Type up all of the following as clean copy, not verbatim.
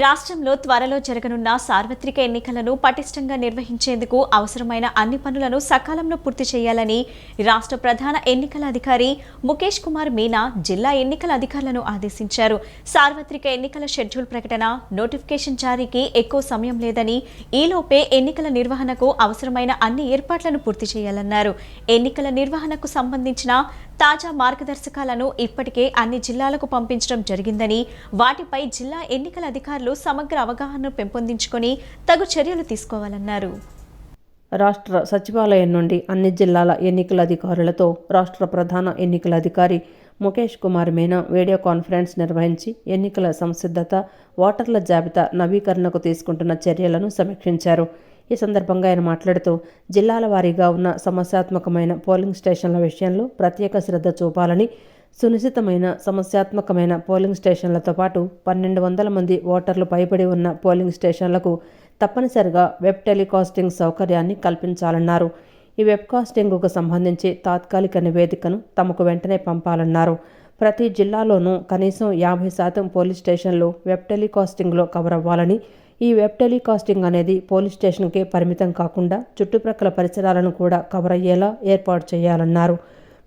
రాష్ట్రంలో త్వరలో జరగనున్న సార్వత్రిక ఎన్నికలను పటిష్టంగా నిర్వహించేందుకు అవసరమైన అన్ని పనులను సకాలంలో పూర్తి చేయాలని రాష్ట్ర ప్రధాన ఎన్నికల అధికారి ముఖేష్ కుమార్ మీనా జిల్లా ఎన్నికల అధికారులను ఆదేశించారు. సార్వత్రిక ఎన్నికల షెడ్యూల్ ప్రకటన, నోటిఫికేషన్ జారీకి ఎక్కువ సమయం లేదని, ఈలోపే ఎన్నికల నిర్వహణకు అవసరమైన అన్ని ఏర్పాట్లను పూర్తి చేయాలన్నారు. ఎన్నికల నిర్వహణకు సంబంధించిన తాజా మార్గదర్శకాలను ఇప్పటికే అన్ని జిల్లాలకు పంపించడం జరిగిందని, వాటిపై జిల్లా ఎన్నికల అధికారులు సమగ్ర అవగాహనను పెంపొందించుకొని తగు చర్యలు తీసుకోవాలన్నారు. రాష్ట్ర సచివాలయం నుండి అన్ని జిల్లాల ఎన్నికల అధికారులతో రాష్ట్ర ప్రధాన ఎన్నికల అధికారి ముఖేష్ కుమార్ మీనా వీడియో కాన్ఫరెన్స్ నిర్వహించి ఎన్నికల సంసిద్ధత, ఓటర్ల జాబితా నవీకరణకు తీసుకుంటున్న చర్యలను సమీక్షించారు. ఈ సందర్భంగా ఆయన మాట్లాడుతూ జిల్లాల వారీగా ఉన్న సమస్యాత్మకమైన పోలింగ్ స్టేషన్ల విషయంలో ప్రత్యేక శ్రద్ధ చూపాలని, సునిశ్చితమైన సమస్యాత్మకమైన పోలింగ్ స్టేషన్లతో పాటు 1200 మంది ఓటర్లు పైబడి ఉన్న పోలింగ్ స్టేషన్లకు తప్పనిసరిగా వెబ్ టెలికాస్టింగ్ సౌకర్యాన్ని కల్పించాలన్నారు. ఈ వెబ్కాస్టింగ్కు సంబంధించి తాత్కాలిక నివేదికను తమకు వెంటనే పంపాలన్నారు. ప్రతి జిల్లాలోనూ కనీసం 50% పోలీస్ స్టేషన్లు వెబ్ టెలికాస్టింగ్లో కవర్ అవ్వాలని, ఈ వెబ్ టెలికాస్టింగ్ అనేది పోలీస్ స్టేషన్కే పరిమితం కాకుండా చుట్టుప్రక్కల పరిసరాలను కూడా కవర్ అయ్యేలా ఏర్పాటు చేయాలన్నారు.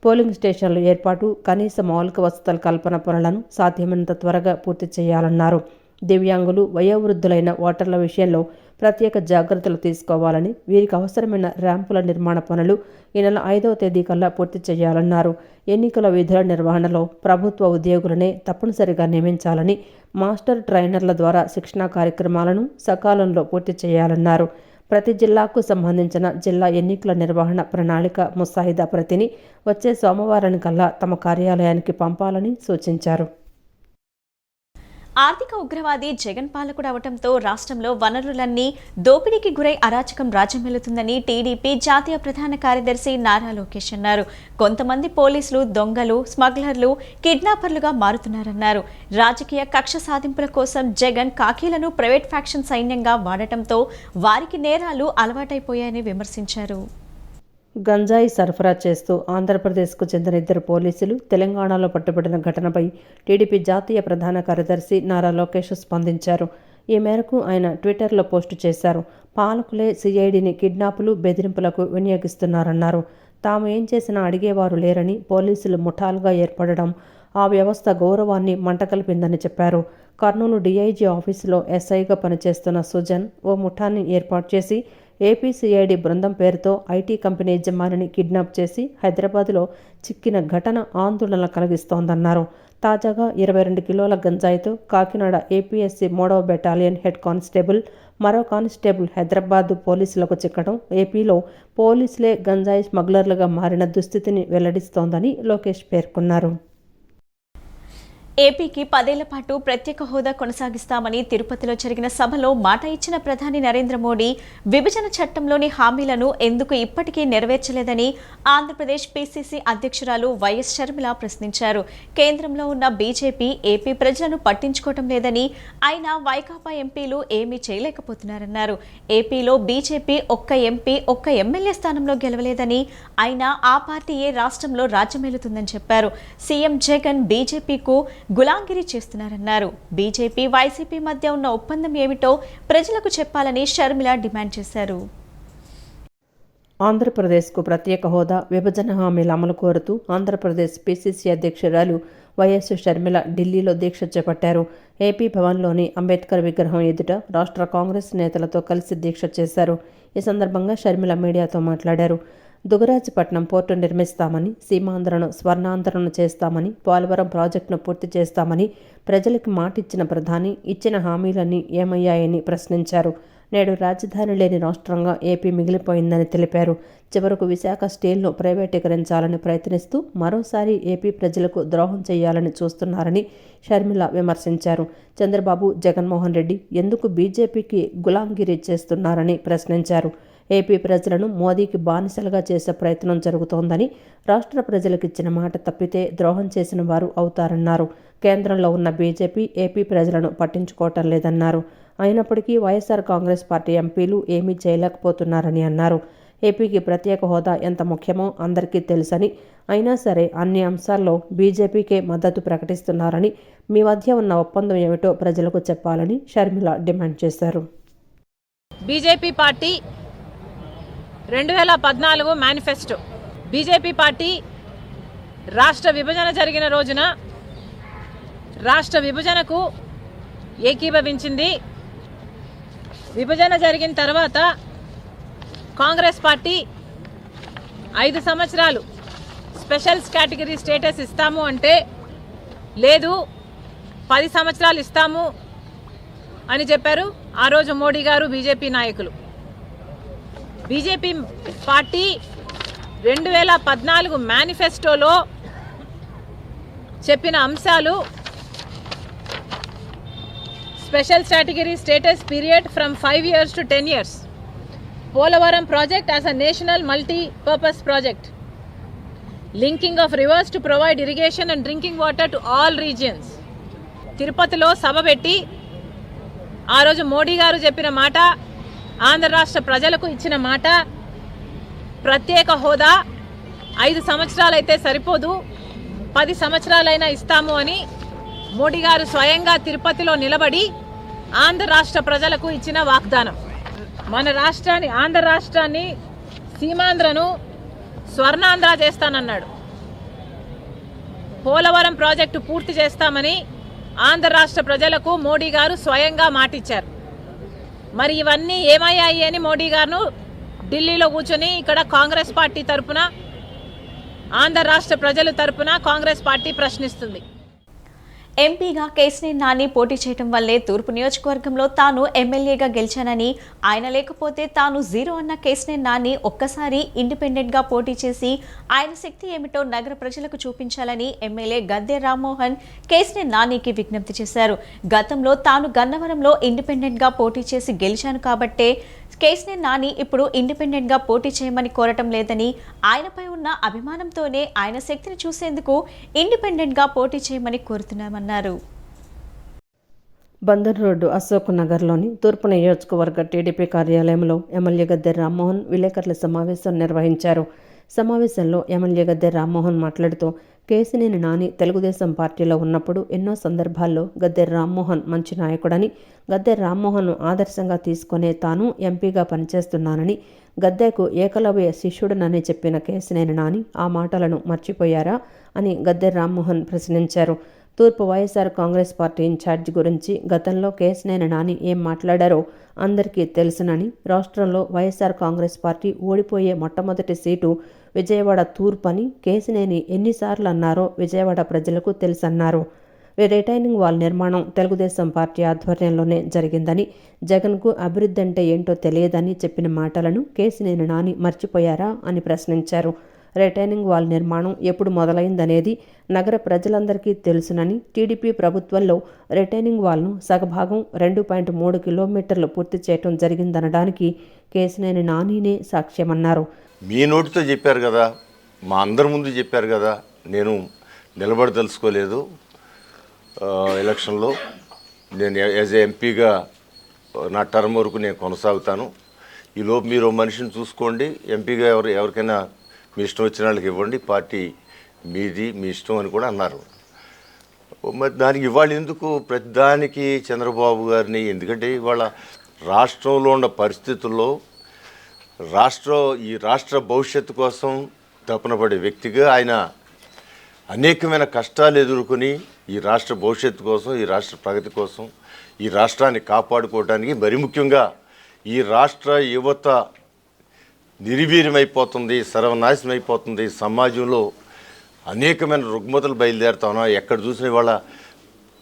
పోలింగ్ స్టేషన్ల ఏర్పాటు, కనీస మౌలిక వసతుల కల్పన పనులను సాధ్యమైనంత త్వరగా పూర్తి చేయాలన్నారు. దివ్యాంగులు, వయోవృద్ధులైన ఓటర్ల విషయంలో ప్రత్యేక జాగ్రత్తలు తీసుకోవాలని, వీరికి అవసరమైన ర్యాంపుల నిర్మాణ పనులు ఈ నెల 5వ తేదీ కల్లా పూర్తి చేయాలన్నారు. ఎన్నికల విధుల నిర్వహణలో ప్రభుత్వ ఉద్యోగులనే తప్పనిసరిగా నియమించాలని, మాస్టర్ ట్రైనర్ల ద్వారా శిక్షణా కార్యక్రమాలను సకాలంలో పూర్తి చేయాలన్నారు. ప్రతి జిల్లాకు సంబంధించిన జిల్లా ఎన్నికల నిర్వహణ ప్రణాళిక ముసాయిదా ప్రతిని వచ్చే సోమవారానికల్లా తమ కార్యాలయానికి పంపాలని సూచించారు. ఆర్థిక ఉగ్రవాది జగన్ పాలకుడు అవటంతో రాష్ట్రంలో వనరులన్నీ దోపిడీకి గురై అరాచకం రాజ్యమేలుతుందని టీడీపీ జాతీయ ప్రధాన కార్యదర్శి నారా లోకేష్ అన్నారు. కొంతమంది పోలీసులు దొంగలు, స్మగ్లర్లు, కిడ్నాపర్లుగా మారుతున్నారన్నారు. రాజకీయ కక్ష సాధింపుల కోసం జగన్ కాకీలను ప్రైవేట్ ఫ్యాక్షన్ సైన్యంగా వాడటంతో వారికి నేరాలు అలవాటైపోయాయని విమర్శించారు. గంజాయి సరఫరా చేస్తూ ఆంధ్రప్రదేశ్కు చెందిన 2 పోలీసులు తెలంగాణలో పట్టుబడిన ఘటనపై టీడీపీ జాతీయ ప్రధాన కార్యదర్శి నారా లోకేష్ స్పందించారు. ఈ మేరకు ఆయన ట్విట్టర్లో పోస్టు చేశారు. పాలకులే సిఐడిని కిడ్నాపులు, బెదిరింపులకు వినియోగిస్తున్నారన్నారు. తాము ఏం చేసినా అడిగేవారు లేరని, పోలీసులు ముఠాలుగా ఏర్పడడం ఆ వ్యవస్థ గౌరవాన్ని మంటకల్పిందని చెప్పారు. కర్నూలు డీఐజీ ఆఫీసులో ఎస్ఐగా పనిచేస్తున్న సుజన్ ఓ ముఠాన్ని ఏర్పాటు చేసి ఏపీసీఐడి బృందం పేరుతో ఐటీ కంపెనీ యజమానిని కిడ్నాప్ చేసి హైదరాబాద్లో చిక్కిన ఘటన ఆందోళన కలిగిస్తోందన్నారు. తాజాగా 22 కిలోల గంజాయితో కాకినాడ ఏపీఎస్సీ 3వ బెటాలియన్ హెడ్ కానిస్టేబుల్, మరో కానిస్టేబుల్ హైదరాబాద్ పోలీసులకు చిక్కడం ఏపీలో పోలీసులే గంజాయి స్మగ్లర్లుగా మారిన దుస్థితిని వెల్లడిస్తోందని లోకేష్ పేర్కొన్నారు. ఏపీకి 10 ఏళ్ల పాటు ప్రత్యేక హోదా కొనసాగిస్తామని తిరుపతిలో జరిగిన సభలో మాట ఇచ్చిన ప్రధాని నరేంద్ర మోడీ విభజన చట్టంలోని హామీలను ఎందుకు ఇప్పటికీ నెరవేర్చలేదని ఆంధ్రప్రదేశ్ పీసీసీ అధ్యక్షురాలు వైఎస్ షర్మిల ప్రశ్నించారు. కేంద్రంలో ఉన్న బీజేపీ ఏపీ ప్రజలను పట్టించుకోవటం లేదని, అయినా వైకాపా ఎంపీలు ఏమీ చేయలేకపోతున్నారన్నారు. ఏపీలో బీజేపీ ఒక్క ఎంపీ, ఒక్క ఎమ్మెల్యే స్థానంలో గెలవలేదని, అయినా ఆ పార్టీయే రాష్ట్రంలో రాజ్యమేలుతుందని చెప్పారు. సీఎం జగన్ బీజేపీకు గులాంగిరి చేస్తున్నారన్నారు. బీజేపీ, వైసీపీ మధ్య ఉన్న ఒప్పందం ఏమిటో ప్రజలకు చెప్పాలని షర్మిల డిమాండ్ చేశారు. ఆంధ్రప్రదేశ్కు ప్రత్యేక హోదా, విభజన హామీల అమలు కోరుతూ ఆంధ్రప్రదేశ్ పీసీసీ అధ్యక్షురాలు వైఎస్ షర్మిల ఢిల్లీలో దీక్ష చేపట్టారు. ఏపీ భవన్లోని అంబేద్కర్ విగ్రహం ఎదుట రాష్ట్ర కాంగ్రెస్ నేతలతో కలిసి దీక్ష చేశారు. ఈ సందర్భంగా షర్మిల మీడియాతో మాట్లాడారు. దుగరాజపట్నం పోర్టు నిర్మిస్తామని, సీమాంధ్రను స్వర్ణాంధ్రను చేస్తామని, పోలవరం ప్రాజెక్టును పూర్తి చేస్తామని ప్రజలకు మాటిచ్చిన ప్రధాని ఇచ్చిన హామీలన్నీ ఏమయ్యాయని ప్రశ్నించారు. నేడు రాజధాని లేని రాష్ట్రంగా ఏపీ మిగిలిపోయిందని తెలిపారు. చివరకు విశాఖ స్టీల్ను ప్రైవేటీకరించాలని ప్రయత్నిస్తూ మరోసారి ఏపీ ప్రజలకు ద్రోహం చేయాలని చూస్తున్నారని షర్మిల విమర్శించారు. చంద్రబాబు, జగన్మోహన్ రెడ్డి ఎందుకు బీజేపీకి గులాంగిరి చేస్తున్నారని ప్రశ్నించారు. ఏపీ ప్రజలను మోదీకి బానిసలుగా చేసే ప్రయత్నం జరుగుతోందని, రాష్ట్ర ప్రజలకు ఇచ్చిన మాట తప్పితే ద్రోహం చేసిన వారు అవుతారన్నారు. కేంద్రంలో ఉన్న బీజేపీ ఏపీ ప్రజలను పట్టించుకోవటం లేదన్నారు. అయినప్పటికీ వైఎస్ఆర్ కాంగ్రెస్ పార్టీ ఎంపీలు ఏమీ చేయలేకపోతున్నారని అన్నారు. ఏపీకి ప్రత్యేక హోదా ఎంత ముఖ్యమో అందరికీ తెలుసని, అయినా సరే అన్ని అంశాల్లో బీజేపీకే మద్దతు ప్రకటిస్తున్నారని, మీ మధ్య ఉన్న ఒప్పందం ఏమిటో ప్రజలకు చెప్పాలని షర్మిల డిమాండ్ చేశారు. BJP party 2014 manifesto, BJP party రాష్ట్ర విభజన జరిగిన రోజున రాష్ట్ర విభజనకు ఏకీభవించింది. విభజన జరిగిన తర్వాత కాంగ్రెస్ పార్టీ 5 సంవత్సరాలు స్పెషల్ కేటగిరీ స్టేటస్ ఇస్తాము అంటే, లేదు 10 సంవత్సరాలు ఇస్తాము అని చెప్పారు ఆ రోజు మోడీ గారు, బీజేపీ నాయకులు. బీజేపీ పార్టీ 2014 మేనిఫెస్టోలో చెప్పిన అంశాలు special category status period from 5 years to 10 years, Polavaram project as a national multipurpose project, linking of reverse to provide irrigation and drinking water to all regions. తిరుపతిలో సభ పెట్టి ఆ రోజు మోడీ గారు చెప్పిన మాట, ఆంధ్ర రాష్ట్ర ప్రజలకు ఇచ్చిన మాట, ప్రత్యేక హోదా 5 సంవత్సరాలు అయితే సరిపోదు, 10 సంవత్సరాలైనా ఇస్తాము అని మోడీ గారు స్వయంగా తిరుపతిలో నిలబడి ఆంధ్ర రాష్ట్ర ప్రజలకు ఇచ్చిన వాగ్దానం. మన రాష్ట్రాన్ని, ఆంధ్ర రాష్ట్రాన్ని, సీమాంధ్రను స్వర్ణాంధ్ర చేస్తానన్నాడు. పోలవరం ప్రాజెక్టు పూర్తి చేస్తామని ఆంధ్ర రాష్ట్ర ప్రజలకు మోడీ గారు స్వయంగా మాటిచ్చారు. మరి ఇవన్నీ ఏమయ్యాయి అని మోడీ గారు ఢిల్లీలో కూర్చొని ఇక్కడ కాంగ్రెస్ పార్టీ తరపున, ఆంధ్ర రాష్ట్ర ప్రజల తరపున కాంగ్రెస్ పార్టీ ప్రశ్నిస్తుంది. ఎంపీగా కేశినేని నాని పోటీ చేయడం వల్లే తూర్పు నియోజకవర్గంలో తాను ఎమ్మెల్యేగా గెలిచానని, ఆయన లేకపోతే తాను జీరో అన్న కేశినేని నాని ఒక్కసారి ఇండిపెండెంట్గా పోటీ చేసి ఆయన శక్తి ఏమిటో నగర ప్రజలకు చూపించాలని ఎమ్మెల్యే గద్దె రామ్మోహన్ కేశినేని నానికి విజ్ఞప్తి చేశారు. గతంలో తాను గన్నవరంలో ఇండిపెండెంట్గా పోటీ చేసి గెలిచాను కాబట్టే కేశినేని నాని ఇప్పుడు ఇండిపెండెంట్గా పోటీ చేయమని కోరటం లేదని, ఆయనపై ఉన్న అభిమానంతోనే ఆయన శక్తిని చూసేందుకు ఇండిపెండెంట్గా పోటీ చేయమని కోరుతున్నామన్నారు. బందర్ రోడ్డు అశోక్ నగర్లోని తూర్పు నియోజకవర్గ టీడీపీ కార్యాలయంలో ఎమ్మెల్యే గద్దె రామ్మోహన్ విలేకరుల సమావేశం నిర్వహించారు. సమావేశంలో ఎమ్మెల్యే గద్దె రామ్మోహన్ మాట్లాడుతూ, కేశినేని నాని తెలుగుదేశం పార్టీలో ఉన్నప్పుడు ఎన్నో సందర్భాల్లో గద్దె రామ్మోహన్ మంచి నాయకుడని, గద్దె రామ్మోహన్ను ఆదర్శంగా తీసుకునే తాను ఎంపీగా పనిచేస్తున్నానని, గద్దెకు ఏకలవ్య శిష్యుడనని చెప్పిన కేశినేని నాని ఆ మాటలను మర్చిపోయారా అని గద్దె రామ్మోహన్ ప్రశ్నించారు. తూర్పు వైఎస్ఆర్ కాంగ్రెస్ పార్టీ ఇన్ఛార్జి గురించి గతంలో కేశినేని నాని ఏం మాట్లాడారో అందరికీ తెలుసునని, రాష్ట్రంలో వైఎస్ఆర్ కాంగ్రెస్ పార్టీ ఓడిపోయే మొట్టమొదటి సీటు విజయవాడ తూర్పు అని కేశినేని ఎన్నిసార్లు అన్నారో విజయవాడ ప్రజలకు తెలుసన్నారు. రిటైనింగ్ వాల్ నిర్మాణం తెలుగుదేశం పార్టీ ఆధ్వర్యంలోనే జరిగిందని, జగన్కు అభివృద్ధి అంటే ఏంటో తెలియదని చెప్పిన మాటలను కేశినేని నాని మర్చిపోయారా అని ప్రశ్నించారు. రిటైనింగ్ వాల్ నిర్మాణం ఎప్పుడు మొదలైందనేది నగర ప్రజలందరికీ తెలుసునని, టీడీపీ ప్రభుత్వంలో రిటైనింగ్ వాల్ను సగభాగం 2.3 కిలోమీటర్లు పూర్తి చేయడం జరిగిందనడానికి కేశినేని నానినే సాక్ష్యమన్నారు. మీ నోటితో చెప్పారు కదా, మా అందరి ముందు చెప్పారు కదా, నేను నిలబడదలుచుకోలేదు ఎలక్షన్లో, నేను యాజ్ ఏ ఎంపీగా నా టర్మ్ వరకు నేను కొనసాగుతాను, ఈలోపు మీరు మనిషిని చూసుకోండి, ఎంపీగా ఎవరికైనా మీ ఇష్టం వచ్చిన వాళ్ళకి ఇవ్వండి, పార్టీ మీది, మీ ఇష్టం అని కూడా అన్నారు. మరి దానికి ఇవాళ ఎందుకు ప్రతిదానికి చంద్రబాబు గారిని, ఎందుకంటే ఇవాళ రాష్ట్రంలో ఉన్న పరిస్థితుల్లో ఈ రాష్ట్ర భవిష్యత్తు కోసం తపన పడే వ్యక్తిగా ఆయన అనేకమైన కష్టాలు ఎదుర్కొని ఈ రాష్ట్ర భవిష్యత్తు కోసం, ఈ రాష్ట్ర ప్రగతి కోసం, ఈ రాష్ట్రాన్ని కాపాడుకోవడానికి, మరి ముఖ్యంగా ఈ రాష్ట్ర యువత నిర్వీర్యమైపోతుంది, సర్వనాశనం అయిపోతుంది, సమాజంలో అనేకమైన రుగ్మతలు బయలుదేరుతా ఉన్నా, ఎక్కడ చూసిన వాళ్ళ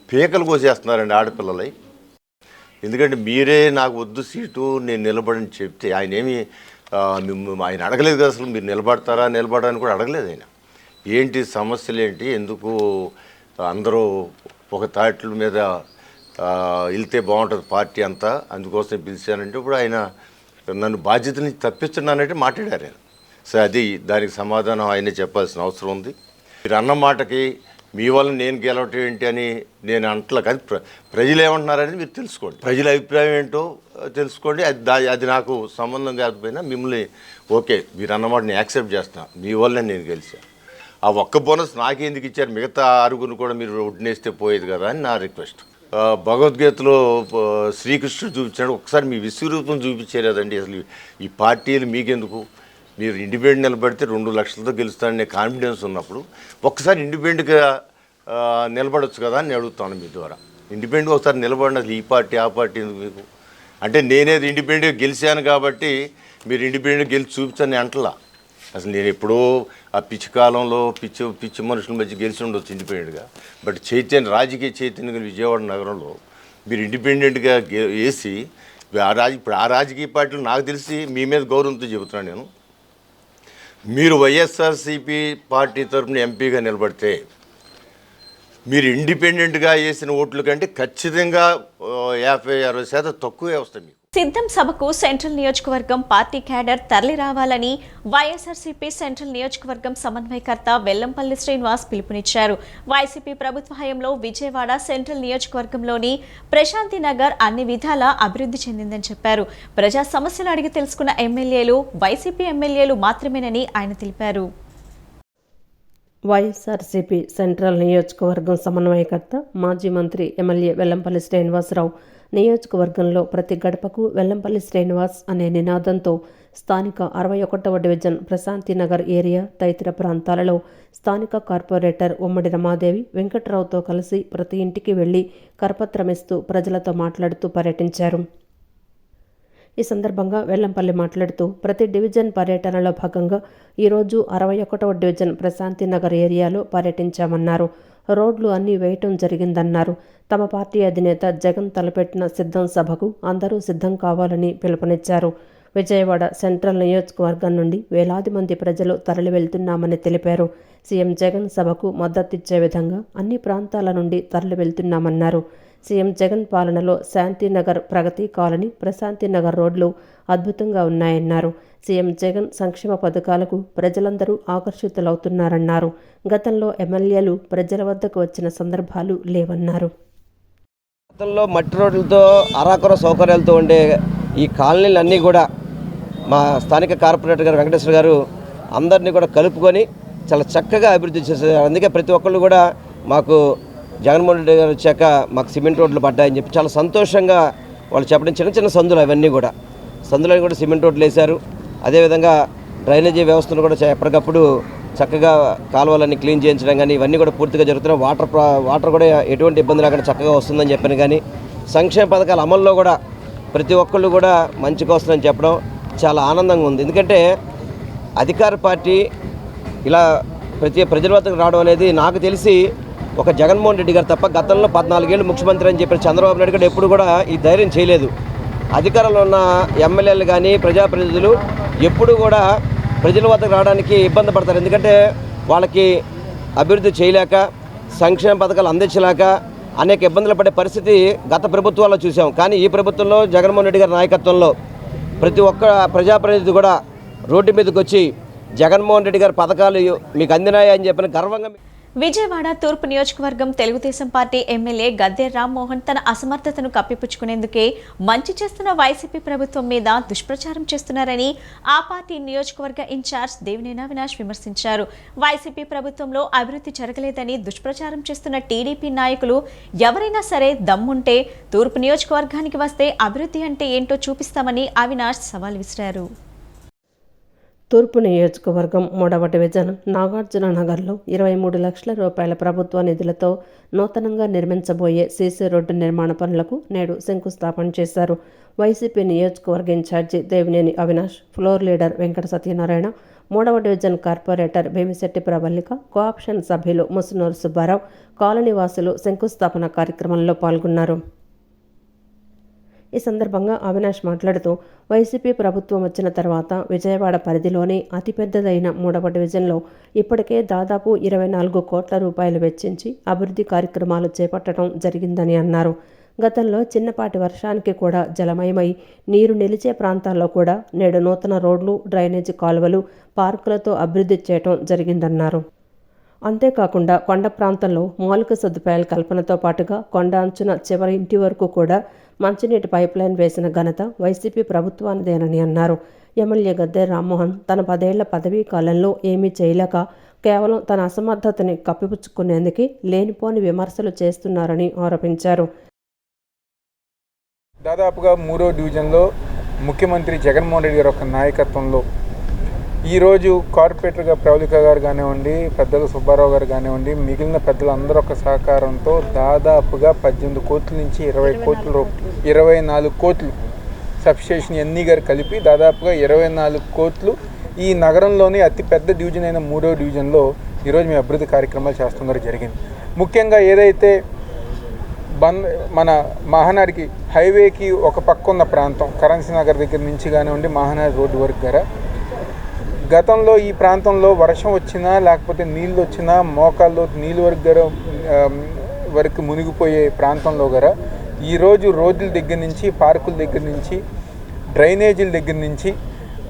పీకలు కోసేస్తున్నారండి ఆడపిల్లలై. ఎందుకంటే మీరే నాకు వద్దు సీటు, నేను నిలబడని చెప్తే ఆయన అడగలేదు కదా, అసలు మీరు నిలబడని కూడా అడగలేదు ఆయన. ఏంటి సమస్యలు ఏంటి, ఎందుకు అందరూ ఒక తాట్ల మీద వెళ్తే బాగుంటుంది పార్టీ అంతా, అందుకోసం పిలిచానంటే ఇప్పుడు ఆయన నన్ను బాధ్యత నుంచి తప్పిస్తున్నానంటే మాట్లాడారు ఆయన. సో అది దానికి సమాధానం ఆయనే చెప్పాల్సిన అవసరం ఉంది. మీరు అన్న మాటకి మీ వల్ల నేను గెలవటం ఏంటి అని నేను అంటలే, కానీ ప్రజలు ఏమంటున్నారని మీరు తెలుసుకోండి. ప్రజల అభిప్రాయం ఏంటో తెలుసుకోండి. అది నాకు సంబంధం కాకపోయినా మిమ్మల్ని ఓకే మీరు అన్నమాట నేను యాక్సెప్ట్ చేస్తాను. మీ వల్లే నేను గెలిచాను. ఆ ఒక్క బోనస్ నాకెందుకు ఇచ్చారు, మిగతా ఆరుగురిని కూడా మీరు ఒడ్డునేస్తే పోయేది కదా అని నా రిక్వెస్ట్. భగవద్గీతలో శ్రీకృష్ణుడు చూపించాడు, ఒకసారి మీ విశ్వరూపం చూపించేలేదండి. అసలు ఈ పార్టీలు మీకెందుకు, మీరు ఇండిపెండెంట్ నిలబడితే 2 లక్షలతో గెలుస్తాననే కాన్ఫిడెన్స్ ఉన్నప్పుడు ఒక్కసారి ఇండిపెండెంట్గా నిలబడవచ్చు కదా అని అడుగుతాను మీ ద్వారా. ఇండిపెండెంట్గా ఒకసారి నిలబడిన ఈ పార్టీ ఆ పార్టీ ఎందుకు మీకు అంటే, నేనేది ఇండిపెండెంట్గా గెలిచాను కాబట్టి మీరు ఇండిపెండెంట్గా గెలిచి చూపించని అంటలా. అసలు నేను ఎప్పుడో ఆ పిచ్చి కాలంలో పిచ్చి మనుషుల మధ్య గెలిచి ఉండొచ్చు ఇండిపెండెంట్గా. బట్ రాజకీయ చైతన్యం విజయవాడ నగరంలో మీరు ఇండిపెండెంట్గా వేసి ఇప్పుడు ఆ రాజకీయ పార్టీలు నాకు తెలిసి మీ మీద గౌరవంతో చెబుతున్నాను నేను. మీరు వైఎస్ఆర్సీపీ పార్టీ తరఫున ఎంపీగా నిలబడితే మీరు ఇండిపెండెంట్గా వేసిన ఓట్ల కంటే ఖచ్చితంగా 50-60% తక్కువే వస్తాయి మీకు. సిద్ధం సభకు సెంట్రల్ నియోజకవర్గం పార్టీ క్యాడర్ తరలి రావాలని వైఎస్ఆర్సీపీ సెంట్రల్ నియోజకవర్గం సమన్వయకర్త వెల్లంపల్లి శ్రీనివాస్ పిలుపునిచ్చారు. వైసీపీ ప్రభుత్వ హయాంలో విజయవాడ సెంట్రల్ నియోజకవర్గంలోని ప్రశాంతి నగర్ అన్ని విధాలా అభివృద్ధి చెందిందని చెప్పారు. ప్రజా సమస్యలు అడిగి తెలుసుకున్న ఎమ్మెల్యేలు వైసీపీ ఎమ్మెల్యేలు మాత్రమేనని ఆయన తెలిపారు. వైఎస్ఆర్సీపీ సెంట్రల్ నియోజకవర్గం సమన్వయకర్త మాజీ మంత్రి ఎమ్మెల్యే వెల్లంపల్లి శ్రీనివాసరావు నియోజకవర్గంలో ప్రతి గడపకు వెల్లంపల్లి శ్రీనివాస్ అనే నినాదంతో స్థానిక 61వ డివిజన్ ప్రశాంతి నగర్ ఏరియా తదితర ప్రాంతాలలో స్థానిక కార్పొరేటర్ ఉమ్మడి రమాదేవి వెంకట్రావుతో కలిసి ప్రతి ఇంటికి వెళ్లి కరపత్రమిస్తూ ప్రజలతో మాట్లాడుతూ పర్యటించారు. ఈ సందర్భంగా వెల్లంపల్లి మాట్లాడుతూ ప్రతి డివిజన్ పర్యటనలో భాగంగా ఈరోజు 61వ డివిజన్ ప్రశాంతి నగర్ ఏరియాలో పర్యటించామన్నారు. రోడ్లు అన్నీ వేయటం జరిగిందన్నారు. తమ పార్టీ అధినేత జగన్ తలపెట్టిన సిద్ధం సభకు అందరూ సిద్ధం కావాలని పిలుపునిచ్చారు. విజయవాడ సెంట్రల్ నియోజకవర్గం నుండి వేలాది మంది ప్రజలు తరలి వెళ్తున్నామని తెలిపారు. సీఎం జగన్ సభకు మద్దతిచ్చే విధంగా అన్ని ప్రాంతాల నుండి తరలి వెళ్తున్నామన్నారు. సీఎం జగన్ పాలనలో శాంతినగర్, ప్రగతి కాలనీ, ప్రశాంతి నగర్ రోడ్లు అద్భుతంగా ఉన్నాయన్నారు. సీఎం జగన్ సంక్షేమ పథకాలకు ప్రజలందరూ ఆకర్షితులవుతున్నారన్నారు. గతంలో ఎమ్మెల్యేలు ప్రజల వద్దకు వచ్చిన సందర్భాలు లేవన్నారు. గతంలో మట్టి రోడ్లతో అరాకొర సౌకర్యాలతో ఉండే ఈ కాలనీలన్నీ కూడా మా స్థానిక కార్పొరేటర్ గారు వెంకటేశ్వర గారు అందరినీ కూడా కలుపుకొని చాలా చక్కగా అభివృద్ధి చేశారు. అందుకే ప్రతి ఒక్కళ్ళు కూడా మాకు జగన్మోహన్ రెడ్డి గారు వచ్చాక మాకు సిమెంట్ రోడ్లు పడ్డాయని చెప్పి చాలా సంతోషంగా వాళ్ళు చెప్పడం. చిన్న చిన్న సందులు అవన్నీ కూడా సందులని కూడా సిమెంట్ రోడ్లు వేశారు. అదేవిధంగా డ్రైనేజీ వ్యవస్థను కూడా ఎప్పటికప్పుడు చక్కగా కాలువలన్నీ క్లీన్ చేయించడం కానీ ఇవన్నీ కూడా పూర్తిగా జరుగుతున్నాయి. వాటర్ కూడా ఎటువంటి ఇబ్బంది లేకుండా చక్కగా వస్తుందని చెప్పాను. కానీ సంక్షేమ పథకాల అమల్లో కూడా ప్రతి ఒక్కళ్ళు కూడా మంచిగా వస్తుందని చెప్పడం చాలా ఆనందంగా ఉంది. ఎందుకంటే అధికార పార్టీ ఇలా ప్రజల వద్దకు రావడం అనేది నాకు తెలిసి ఒక జగన్మోహన్ రెడ్డి గారు తప్ప గతంలో 14 ఏళ్ళు ముఖ్యమంత్రి అని చెప్పిన చంద్రబాబు నాయుడు గారు ఎప్పుడు కూడా ఈ ధైర్యం చేయలేదు. అధికారంలో ఉన్న ఎమ్మెల్యేలు కానీ ప్రజాప్రతినిధులు ఎప్పుడు కూడా ప్రజల వద్దకు రావడానికి ఇబ్బంది పడతారు. ఎందుకంటే వాళ్ళకి అభివృద్ధి చేయలేక, సంక్షేమ పథకాలు అందించలేక అనేక ఇబ్బందులు పడే పరిస్థితి గత ప్రభుత్వాల్లో చూసాం. కానీ ఈ ప్రభుత్వంలో జగన్మోహన్ రెడ్డి గారి నాయకత్వంలో ప్రతి ఒక్క ప్రజాప్రతినిధి కూడా రోడ్డు మీదకి వచ్చి జగన్మోహన్ రెడ్డి గారి పథకాలు మీకు అందినాయి అని చెప్పిన గర్వంగా. విజయవాడ తూర్పు నియోజకవర్గం తెలుగుదేశం పార్టీ ఎమ్మెల్యే గద్దె రామ్మోహన్ తన అసమర్థతను కప్పిపుచ్చుకునేందుకే మంచి చేస్తున్న వైసీపీ ప్రభుత్వం మీద దుష్ప్రచారం చేస్తున్నారని ఆ పార్టీ నియోజకవర్గ ఇన్ఛార్జ్ దేవినేని అవినాష్ విమర్శించారు. వైసీపీ ప్రభుత్వంలో అభివృద్ధి జరగలేదని దుష్ప్రచారం చేస్తున్న టీడీపీ నాయకులు ఎవరైనా సరే దమ్ముంటే తూర్పు నియోజకవర్గానికి వస్తే అభివృద్ధి అంటే ఏంటో చూపిస్తామని అవినాష్ సవాల్ విసిరారు. తూర్పు నియోజకవర్గం 3వ డివిజన్ నాగార్జున నగర్లో 23 లక్షల రూపాయల ప్రభుత్వ నిధులతో నూతనంగా నిర్మించబోయే సీసీ రోడ్డు నిర్మాణ పనులకు నేడు శంకుస్థాపన చేశారు. వైసీపీ నియోజకవర్గ incharge Devineni Avinash, floor leader Venkata Satyanarayana, 3వ division corporator Bhimisetti Pravallika, co-option సభ్యులు ముసునూరు సుబ్బారావు, కాలనీ వాసులు శంకుస్థాపన కార్యక్రమంలో పాల్గొన్నారు. ఈ సందర్భంగా అవినాష్ మాట్లాడుతూ వైసీపీ ప్రభుత్వం వచ్చిన తర్వాత విజయవాడ పరిధిలోని అతిపెద్దదైన 3వ డివిజన్లో ఇప్పటికే దాదాపు 24 కోట్ల రూపాయలు వెచ్చించి అభివృద్ధి కార్యక్రమాలు చేపట్టడం జరిగిందని అన్నారు. గతంలో చిన్నపాటి వర్షానికి కూడా జలమయమై నీరు నిలిచే ప్రాంతాల్లో కూడా నేడు నూతన రోడ్లు, డ్రైనేజీ కాలువలు, పార్కులతో అభివృద్ధి చేయడం జరిగిందన్నారు. అంతేకాకుండా కొండ ప్రాంతంలో మౌలిక సదుపాయాల కల్పనతో పాటుగా కొండ అంచున చివరి ఇంటి వరకు కూడా మంచినీటి పైప్లైన్ వేసిన ఘనత వైసీపీ ప్రభుత్వానిదేనని అన్నారు. ఎమ్మెల్యే గద్దె రామ్మోహన్ తన 10 ఏళ్ల పదవీ కాలంలో ఏమీ చేయలేక కేవలం తన అసమర్థతని కప్పిపుచ్చుకునేందుకు లేనిపోని విమర్శలు చేస్తున్నారని ఆరోపించారు. దాదాపుగా 3వ డివిజన్లో ముఖ్యమంత్రి జగన్మోహన్ రెడ్డి గారి యొక్క నాయకత్వంలో ఈరోజు కార్పొరేటర్గా ప్రవళిక గారు కానివ్వండి, పెద్దలు సుబ్బారావు గారు కానివ్వండి, మిగిలిన పెద్దలందరూ ఒక సహకారంతో దాదాపుగా 18 కోట్ల నుంచి 24 కోట్లు సబ్స్టేషన్ ఎన్ని గారు కలిపి దాదాపుగా 24 కోట్లు ఈ నగరంలోని అతిపెద్ద డివిజన్ అయిన 3వ డివిజన్లో ఈరోజు మేము అభివృద్ధి కార్యక్రమాలు చేస్తున్నారు జరిగింది. ముఖ్యంగా ఏదైతే మన మహానాడికి హైవేకి ఒక పక్క ఉన్న ప్రాంతం కరెన్సీ నగర్ దగ్గర నుంచి కానివ్వండి మహానాడు రోడ్డు వరకు గారా గతంలో ఈ ప్రాంతంలో వర్షం వచ్చినా లేకపోతే నీళ్ళు వచ్చినా మోకాల్లో నీళ్ళు వరకు మునిగిపోయే ప్రాంతంలో గారా ఈరోజు రోడ్ల దగ్గర నుంచి పార్కుల దగ్గర నుంచి డ్రైనేజీల దగ్గర నుంచి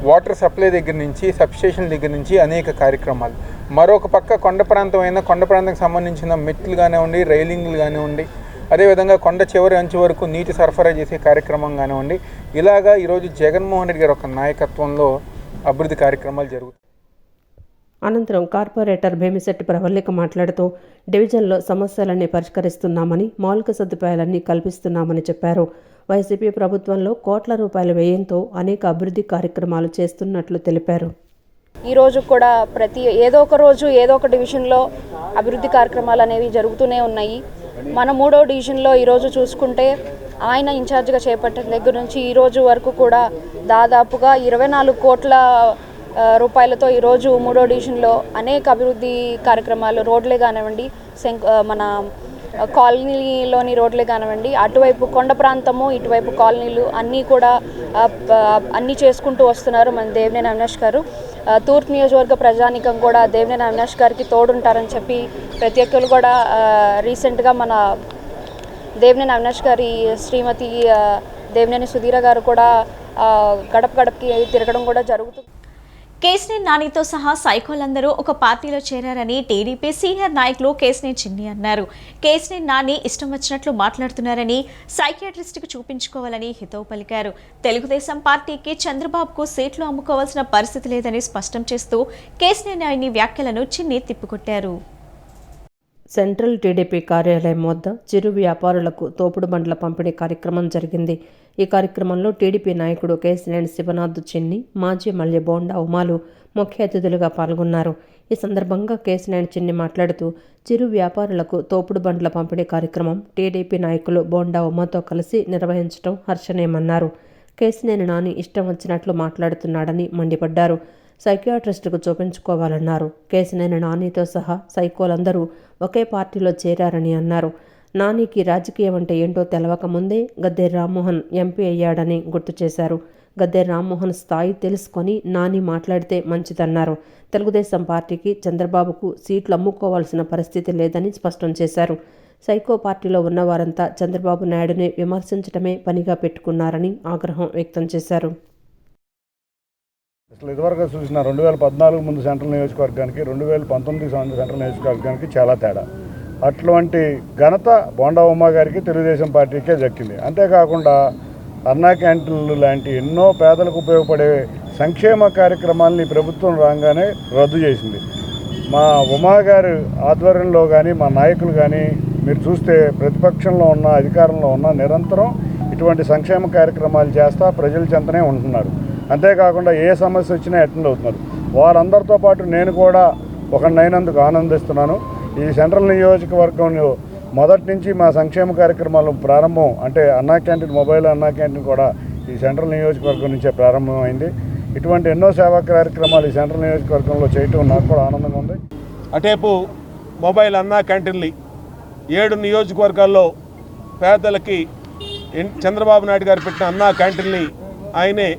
వాటర్ సప్లై దగ్గర నుంచి సబ్స్టేషన్ దగ్గర నుంచి అనేక కార్యక్రమాలు. మరొక పక్క కొండ ప్రాంతానికి సంబంధించిన మెట్లు కానివ్వండి, రైలింగ్లు కానివ్వండి, అదేవిధంగా కొండ చివరి అంచు వరకు నీటి సరఫరా చేసే కార్యక్రమం కానివ్వండి, ఇలాగా ఈరోజు జగన్మోహన్ రెడ్డి గారి ఒక నాయకత్వంలో అభివృద్ధి కార్యక్రమాలు జరుగుతాయి. అనంతరం కార్పొరేటర్ భీమిశెట్టి ప్రవళిక మాట్లాడుతూ డివిజన్లో సమస్యలన్నీ పరిష్కరిస్తున్నామని, మౌలిక సదుపాయాలన్నీ కల్పిస్తున్నామని చెప్పారు. వైసీపీ ప్రభుత్వంలో కోట్ల రూపాయల వ్యయంతో అనేక అభివృద్ధి కార్యక్రమాలు చేస్తున్నట్లు తెలిపారు. ఈరోజు కూడా ఏదో ఒక డివిజన్లో అభివృద్ధి కార్యక్రమాలు అనేవి జరుగుతూనే ఉన్నాయి. మన 3వ డివిజన్లో ఈరోజు చూసుకుంటే ఆయన ఇన్ఛార్జిగా చేపట్టిన దగ్గర నుంచి ఈరోజు వరకు కూడా దాదాపుగా 24 కోట్ల రూపాయలతో ఈరోజు 3వ డివిజన్లో అనేక అభివృద్ధి కార్యక్రమాలు, రోడ్లే కానివ్వండి, మన కాలనీలోని రోడ్లే కానివ్వండి, అటువైపు కొండ ప్రాంతము ఇటువైపు కాలనీలు అన్నీ కూడా అన్నీ చేసుకుంటూ వస్తున్నారు మన దేవినేని అవినాష్ గారు. తూర్పు నియోజకవర్గ ప్రజానీకం కూడా దేవినేని అవినాష్ గారికి తోడుంటారని చెప్పి ప్రతి ఒక్కరు కూడా రీసెంట్గా మన దేవినేని అవినాష్ గారి శ్రీమతి దేవినేని సుధీర గారు కూడా గడపకి తిరగడం కూడా జరుగుతుంది. కేశినేని నానితో సహా సైకోలందరూ ఒక పార్టీలో చేరారని టీడీపీ సీనియర్ నాయకులు కేశినేని చిన్ని అన్నారు. కేశినేని నాని ఇష్టం వచ్చినట్లు మాట్లాడుతున్నారని సైకియాట్రిస్ట్కి చూపించుకోవాలని హితవు పలికారు. తెలుగుదేశం పార్టీకి చంద్రబాబుకు సీట్లు అమ్ముకోవాల్సిన పరిస్థితి లేదని స్పష్టం చేస్తూ కేశినేని నాని వ్యాఖ్యలను చిన్ని తిప్పికొట్టారు. సెంట్రల్ టీడీపీ కార్యాలయం వద్ద చిరు వ్యాపారులకు తోపుడు బండ్ల పంపిణీ కార్యక్రమం జరిగింది. ఈ కార్యక్రమంలో టీడీపీ నాయకుడు కేశినేని శివనాథ్ చిన్ని, మాజీ ఎమ్మెల్యే బోండా ఉమాలు ముఖ్య అతిథులుగా పాల్గొన్నారు. ఈ సందర్భంగా కేశినేని చిన్ని మాట్లాడుతూ చిరు వ్యాపారులకు తోపుడు బండ్ల పంపిణీ కార్యక్రమం టీడీపీ నాయకులు బోండా ఉమాతో కలిసి నిర్వహించడం హర్షణీయమన్నారు. కేశినేని నాని ఇష్టం వచ్చినట్లు మాట్లాడుతున్నాడని మండిపడ్డారు. సైకియాట్రిస్టుకు చూపించుకోవాలన్నారు. కేశినేని నానితో సహా సైకోలందరూ ఒకే పార్టీలో చేరారని అన్నారు. నానికి రాజకీయం అంటే ఏంటో తెలవక ముందే గద్దె రామ్మోహన్ ఎంపీ అయ్యాడని గుర్తు చేశారు. గద్దె రామ్మోహన్ స్థాయి తెలుసుకొని నాని మాట్లాడితే మంచిదన్నారు. తెలుగుదేశం పార్టీకి చంద్రబాబుకు సీట్లు అమ్ముకోవాల్సిన పరిస్థితి లేదని స్పష్టం చేశారు. సైకో పార్టీలో ఉన్నవారంతా చంద్రబాబు నాయుడుని విమర్శించడమే పనిగా పెట్టుకున్నారని ఆగ్రహం వ్యక్తం చేశారు. అసలు ఇదివరకు చూసిన 2014 ముందు సెంట్రల్ నియోజకవర్గానికి 2019 సెంట్రల్ నియోజకవర్గానికి చాలా తేడా. అటువంటి ఘనత బోండా ఉమా గారికి తెలుగుదేశం పార్టీకే దక్కింది. అంతేకాకుండా అన్నా క్యాంటీన్లు లాంటి ఎన్నో పేదలకు ఉపయోగపడే సంక్షేమ కార్యక్రమాలని ప్రభుత్వం రాగానే రద్దు చేసింది. మా ఉమా గారి ఆధ్వర్యంలో కానీ మా నాయకులు కానీ మీరు చూస్తే ప్రతిపక్షంలో ఉన్న అధికారంలో ఉన్న నిరంతరం ఇటువంటి సంక్షేమ కార్యక్రమాలు చేస్తా ప్రజల చెంతనే ఉంటున్నారు. అంతేకాకుండా ఏ సమస్య వచ్చినా అటెండ్ అవుతున్నారు. వారందరితో పాటు నేను కూడా ఒకనైనందుకు ఆనందిస్తున్నాను. ఈ సెంట్రల్ నియోజకవర్గంలో మొదటి నుంచి మా సంక్షేమ కార్యక్రమాలు ప్రారంభం అంటే అన్నా క్యాంటీన్, మొబైల్ అన్నా క్యాంటీన్ కూడా ఈ సెంట్రల్ నియోజకవర్గం నుంచే ప్రారంభమైంది. ఇటువంటి ఎన్నో సేవా కార్యక్రమాలు ఈ సెంట్రల్ నియోజకవర్గంలో చేయటం నాకు కూడా ఆనందంగా ఉంది. అటేపు మొబైల్ అన్నా క్యాంటీన్లు 7 నియోజకవర్గాల్లో పేదలకి చంద్రబాబు నాయుడు గారు పెట్టిన అన్నా క్యాంటీన్ని ఆయనే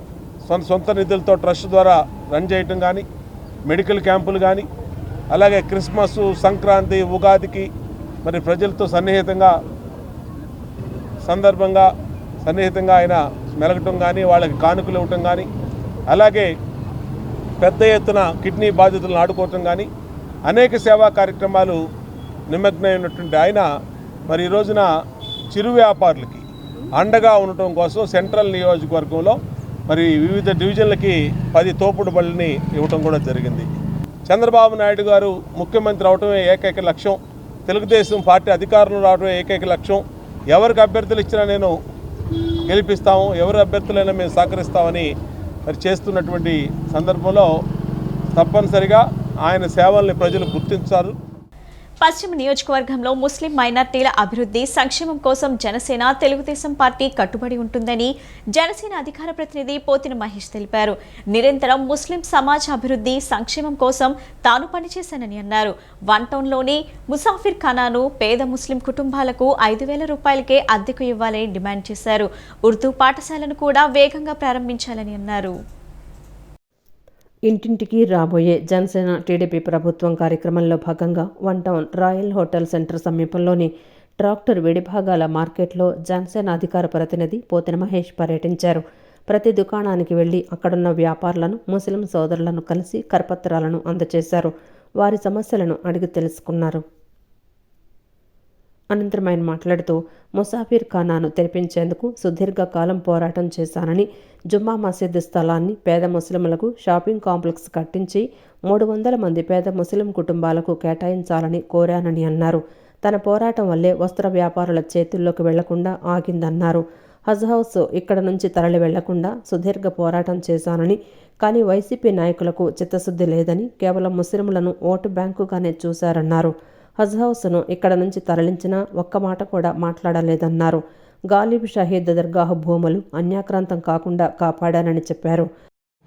సొంత నిధులతో ట్రస్ట్ ద్వారా రన్ చేయటం కానీ, మెడికల్ క్యాంపులు కానీ, అలాగే క్రిస్మస్, సంక్రాంతి, ఉగాదికి మరి ప్రజలతో సన్నిహితంగా ఆయన మెలగటం కానీ, వాళ్ళకి కానుకలు ఇవ్వటం కానీ, అలాగే పెద్ద ఎత్తున కిడ్నీ బాధితులను ఆడుకోవటం కానీ, అనేక సేవా కార్యక్రమాలు నిమగ్నమైనటువంటి ఆయన మరి ఈ రోజున చిరు వ్యాపారులకి అండగా ఉండటం కోసం సెంట్రల్ నియోజకవర్గంలో మరి వివిధ డివిజన్లకి 10 తోపుడు బళ్ళని ఇవ్వటం కూడా జరిగింది. చంద్రబాబు నాయుడు గారు ముఖ్యమంత్రి అవటమే ఏకైక లక్ష్యం, తెలుగుదేశం పార్టీ అధికారంలో రావడమే ఏకైక లక్ష్యం. ఎవరికి అభ్యర్థులు ఇచ్చినా నేను గెలిపిస్తాము, ఎవరి అభ్యర్థులైనా మేము సహకరిస్తామని మరి చేస్తున్నటువంటి సందర్భంలో తప్పనిసరిగా ఆయన సేవల్ని ప్రజలు గుర్తించారు. పశ్చిమ నియోజకవర్గంలో ముస్లిం మైనార్టీల అభివృద్ధి సంక్షేమం కోసం జనసేన తెలుగుదేశం పార్టీ కట్టుబడి ఉంటుందని జనసేన అధికార ప్రతినిధి పోతిన మహేష్ తెలిపారు. నిరంతరం ముస్లిం సమాజ అభివృద్ధి సంక్షేమం కోసం తాను పనిచేశానని అన్నారు. 1 టౌన్లోని ముసాఫిర్ ఖానాను పేద ముస్లిం కుటుంబాలకు 5,000 రూపాయలకే అద్దెకు ఇవ్వాలని డిమాండ్ చేశారు. ఉర్దూ పాఠశాలను కూడా వేగంగా ప్రారంభించాలని అన్నారు. ఇంటింటికి రాబోయే జనసేన టీడీపీ ప్రభుత్వం కార్యక్రమంలో భాగంగా 1 టౌన్ రాయల్ హోటల్ సెంటర్ సమీపంలోని ట్రాక్టర్ విడిభాగాల మార్కెట్లో జనసేన అధికార ప్రతినిధి పోతిన మహేష్ పర్యటించారు. ప్రతి దుకాణానికి వెళ్లి అక్కడున్న వ్యాపారులను, ముస్లిం సోదరులను కలిసి కరపత్రాలను అందజేశారు. వారి సమస్యలను అడిగి తెలుసుకున్నారు. అనంతరం ఆయన మాట్లాడుతూ ముసాఫిర్ ఖానాను తెరిపించేందుకు సుదీర్ఘకాలం పోరాటం చేశానని, జుమ్మా మసీద్ స్థలాన్ని పేద ముస్లింలకు షాపింగ్ కాంప్లెక్స్ కట్టించి 300 మంది పేద ముస్లిం కుటుంబాలకు కేటాయించాలని కోరానని అన్నారు. తన పోరాటం వల్లే వస్త్ర వ్యాపారుల చేతుల్లోకి వెళ్లకుండా ఆగిందన్నారు. హజ్ హౌస్ ఇక్కడ నుంచి తరలి వెళ్లకుండా సుదీర్ఘ పోరాటం చేశానని, కానీ వైసీపీ నాయకులకు చిత్తశుద్ధి లేదని కేవలం ముస్లింలను ఓటు బ్యాంకుగానే చూశారన్నారు. హజ్ హౌస్ను ఇక్కడ నుంచి తరలించినా ఒక్క మాట కూడా మాట్లాడలేదన్నారు. గాలిబ్ షహీద్ దర్గాహ్ భూములు అన్యాక్రాంతం కాకుండా కాపాడానని చెప్పారు.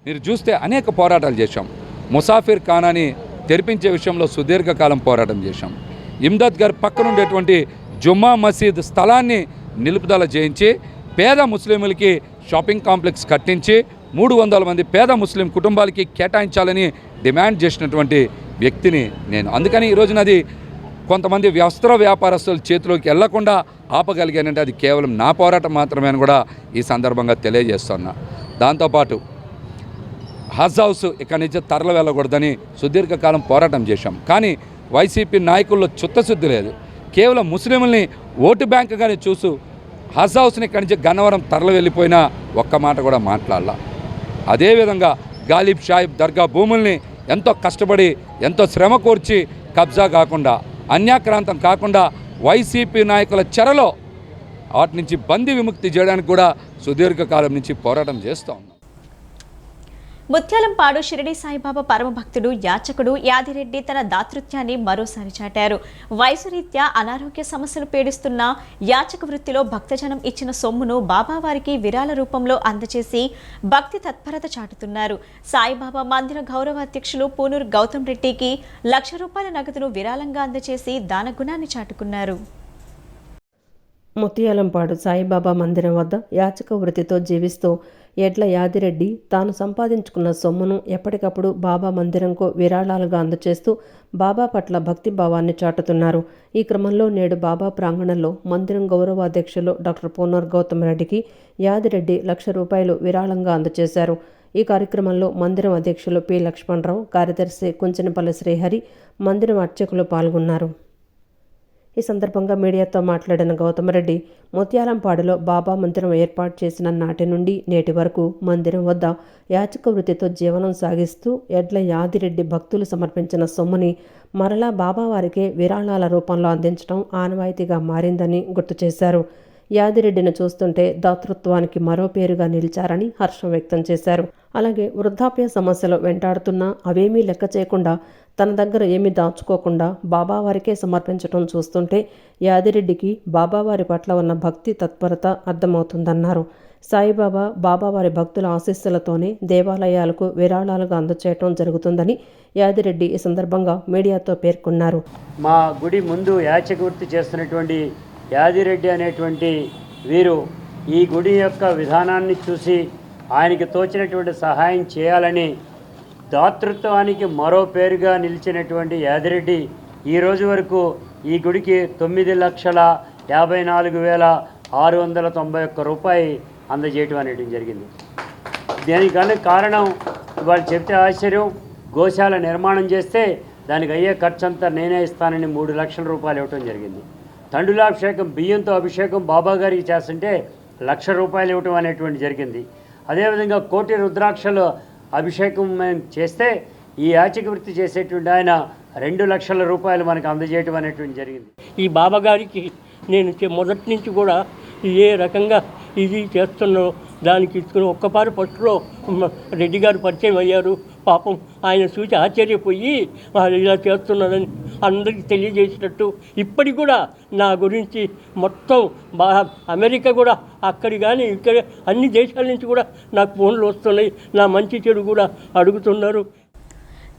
మీరు చూస్తే అనేక పోరాటాలు చేశాం. ముసాఫిర్ ఖానాని తెరిపించే విషయంలో సుదీర్ఘకాలం పోరాటం చేశాం. ఇమ్దాద్ గారి పక్కన ఉండేటువంటి జుమ్మా మసీద్ స్థలాన్ని నిలుపుదల చేయించి పేద ముస్లింలకి షాపింగ్ కాంప్లెక్స్ కట్టించి 300 మంది పేద ముస్లిం కుటుంబాలకి కేటాయించాలని డిమాండ్ చేసినటువంటి వ్యక్తిని నేను. అందుకని ఈరోజున అది కొంతమంది వస్త్ర వ్యాపారస్తుల చేతిలోకి వెళ్లకుండా ఆపగలిగానంటే అది కేవలం నా పోరాటం మాత్రమే అని కూడా ఈ సందర్భంగా తెలియజేస్తున్నా. దాంతోపాటు హజ్ హౌస్ ఇక్కడి నుంచి తరలి వెళ్ళకూడదని సుదీర్ఘకాలం పోరాటం చేశాం. కానీ వైసీపీ నాయకుల్లో చిత్తశుద్ధి లేదు. కేవలం ముస్లింలని ఓటు బ్యాంకుగానే చూస్తూ హజ్ హౌస్ని ఇక్కడి నుంచి గన్నవరం తరలి వెళ్ళిపోయినా ఒక్క మాట కూడా మాట్లాడాల. అదేవిధంగా గాలిబ్ షాహిద్ దర్గా భూముల్ని ఎంతో కష్టపడి ఎంతో శ్రమ కోర్చి కబ్జా కాకుండా, అన్యాక్రాంతం కాకుండా వైసీపీ నాయకుల చెరలో వాటి నుంచి బందీ విముక్తి చేయడానికి కూడా సుదీర్ఘకాలం నుంచి పోరాటం చేస్తూ ఉన్నాం. ముత్యాలంపాడు షిరిడి సాయిబాబా పరమభక్తుడు యాచకుడు యాదిరెడ్డి తన దాతృత్యాన్ని మరోసారి చాటారు. వయసు రీత్యా అనారోగ్య సమస్యలు పీడిస్తున్న యాచక వృత్తిలో భక్తజనం ఇచ్చిన సొమ్మును బాబావారికి విరాళ రూపంలో అందజేసి భక్తి తత్పరత చాటుతున్నారు. సాయిబాబా మందిర గౌరవ అధ్యక్షులు పూనూరు గౌతమ్ రెడ్డికి ₹1,00,000 నగదును విరాళంగా అందజేసి దానగుణాన్ని చాటుకున్నారు. ముత్యాలంపాడు సాయిబాబా మందిరం వద్ద యాచక వృత్తితో జీవిస్తూ ఎడ్ల యాదిరెడ్డి తాను సంపాదించుకున్న సొమ్మును ఎప్పటికప్పుడు బాబా మందిరంకు విరాళాలుగా అందచేస్తూ బాబా పట్ల భక్తి భావాన్ని చాటుతున్నారు. ఈ క్రమంలో నేడు బాబా ప్రాంగణంలో మందిరం గౌరవాధ్యక్షులు డాక్టర్ పూనూరు గౌతమ్ రెడ్డికి యాదిరెడ్డి ₹1,00,000 విరాళంగా అందజేశారు. ఈ కార్యక్రమంలో మందిరం అధ్యక్షులు పి లక్ష్మణరావు, కార్యదర్శి కుంచనపల్లి శ్రీహరి, మందిరం అర్చకులు పాల్గొన్నారు. ఈ సందర్భంగా మీడియాతో మాట్లాడిన గౌతమరెడ్డి ముత్యాలంపాడులో బాబా మందిరం ఏర్పాటు చేసిన నాటి నుండి నేటి వరకు మందిరం వద్ద యాచక వృత్తితో జీవనం సాగిస్తూ ఎడ్ల యాదిరెడ్డి భక్తులు సమర్పించిన సొమ్ముని మరలా బాబావారికే విరాళాల రూపంలో అందించడం ఆనవాయితీగా మారిందని గుర్తు చేశారు. యాదిరెడ్డిని చూస్తుంటే దాతృత్వానికి మరో పేరుగా నిలిచారని హర్షం వ్యక్తం చేశారు. అలాగే వృద్ధాప్య సమస్యలు వెంటాడుతున్నా అవేమీ లెక్క చేయకుండా తన దగ్గర ఏమీ దాచుకోకుండా బాబావారికే సమర్పించడం చూస్తుంటే యాదిరెడ్డికి బాబావారి పట్ల ఉన్న భక్తి తత్పరత అర్థమవుతుందన్నారు. సాయిబాబా బాబావారి భక్తుల ఆశీస్సులతోనే దేవాలయాలకు విరాళాలుగా అందచేయటం జరుగుతుందని యాదిరెడ్డి ఈ సందర్భంగా మీడియాతో పేర్కొన్నారు. మా గుడి ముందు యాచక వృత్తి చేస్తున్నటువంటి యాదిరెడ్డి అనేటువంటి వీరు ఈ గుడి యొక్క విధానాన్ని చూసి ఆయనకి తోచినటువంటి సహాయం చేయాలని దాతృత్వానికి మరో పేరుగా నిలిచినటువంటి యాదిరెడ్డి ఈరోజు వరకు ఈ గుడికి ₹9,54,691 అందజేయటం అనేది జరిగింది. దీనికి కారణం వాళ్ళు చెప్తే ఆశ్చర్యం, గోశాల నిర్మాణం చేస్తే దానికి అయ్యే ఖర్చు అంతా నేనే ఇస్తానని 3 లక్షల రూపాయలు ఇవ్వటం జరిగింది. తండులాభిషేకం బియ్యంతో అభిషేకం బాబా గారికి చేస్తుంటే 1 లక్ష రూపాయలు ఇవ్వటం అనేటువంటి జరిగింది. అదేవిధంగా 1 కోటి రుద్రాక్షలు అభిషేకం మేము చేస్తే ఈ యాచక వృత్తి చేసేటువంటి ఆయన 2 లక్షల రూపాయలు మనకు అందజేయటం అనేటువంటి జరిగింది. ఈ బాబా గారికి నేను మొదటి నుంచి కూడా ఏ రకంగా ఇది చేస్తున్నో దానికి ఇచ్చుకుని ఒక్కపారి ఫస్ట్లో రెడ్డి గారు పరిచయం అయ్యారు. పాపం ఆయన చూసి ఆశ్చర్యపోయి వాళ్ళు ఇలా చేస్తున్నారని అందరికీ తెలియజేసినట్టు ఇప్పటికి కూడా నా గురించి మొత్తం అమెరికా కూడా అక్కడి కానీ ఇక్కడ అన్ని దేశాల నుంచి కూడా నాకు ఫోన్లు వస్తున్నాయి. నా మంచి చెడు కూడా అడుగుతున్నారు.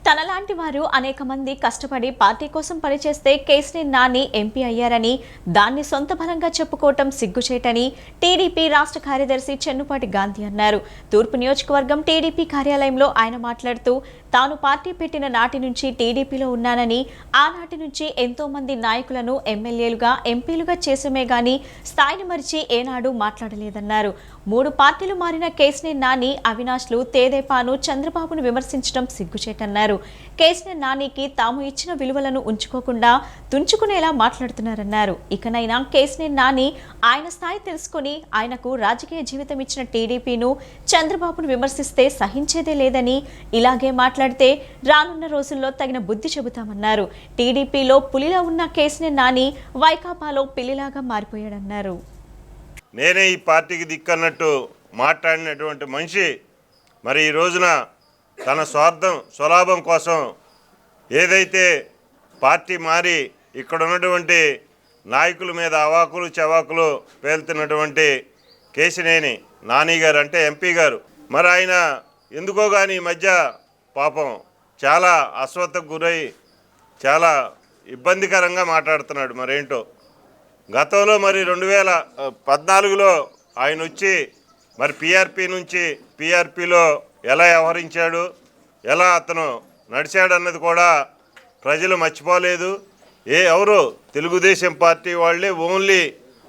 తనలాంటి వారు అనేక మంది కష్టపడి పార్టీ కోసం పనిచేస్తే కేసినేని నాని ఎంపీ అయ్యారని, దాన్ని సొంత బలంగా చెప్పుకోవటం సిగ్గుచేటని టీడీపీ రాష్ట్ర కార్యదర్శి చెన్నుపాటి గాంధీ అన్నారు. తూర్పు నియోజకవర్గం టీడీపీ కార్యాలయంలో ఆయన మాట్లాడుతూ తాను పార్టీ పెట్టిన నాటి నుంచి టీడీపీలో ఉన్నానని, ఆనాటి నుంచి ఎంతో మంది నాయకులను ఎమ్మెల్యేలుగా ఎంపీలుగా చేసమే గాని స్థాయిని మరిచి ఏనాడు మాట్లాడలేదన్నారు. 3 పార్టీలు మారిన కేసినేని నాని, అవినాష్లు తేదేపాను చంద్రబాబును విమర్శించడం సిగ్గుచేటన్నారు. కేసినేని నానికి తాము ఇచ్చిన విలువలను ఉంచుకోకుండా తుంచుకునేలా మాట్లాడుతున్నారన్నారు. ఇకనైనా కేసినేని నాని ఆయన స్థాయి తెలుసుకుని ఆయనకు రాజకీయ జీవితం ఇచ్చిన టీడీపీను చంద్రబాబును విమర్శిస్తే సహించేదే లేదని, ఇలాగే మాట్లాడితే రానున్న రోజుల్లో తగిన బుద్ధి చెబుతామన్నారు. టీడీపీలో పులిలా ఉన్న కేసినేని నాని వైకాపాలో పిల్లిలాగా మారిపోయాడన్నారు. నేనే ఈ పార్టీకి దిక్కన్నట్టు మాట్లాడినటువంటి మనిషి మరి ఈ రోజున తన స్వలాభం కోసం ఏదైతే పార్టీ మారి ఇక్కడ ఉన్నటువంటి నాయకుల మీద అవాకులు చవాకులు పేలుతున్నటువంటి కేసినేని నాని గారు అంటే ఎంపీ గారు, మరి ఆయన ఎందుకో కానీ ఈ మధ్య పాపం చాలా అస్వస్థకు గురై చాలా ఇబ్బందికరంగా మాట్లాడుతున్నాడు. మరేంటో గతంలో మరి 2014లో ఆయన వచ్చి మరి పీఆర్పీ నుంచి పీఆర్పీలో ఎలా వ్యవహరించాడు, ఎలా అతను నడిచాడు అన్నది కూడా ప్రజలు మర్చిపోలేదు. ఎవరు తెలుగుదేశం పార్టీ వాళ్ళే ఓన్లీ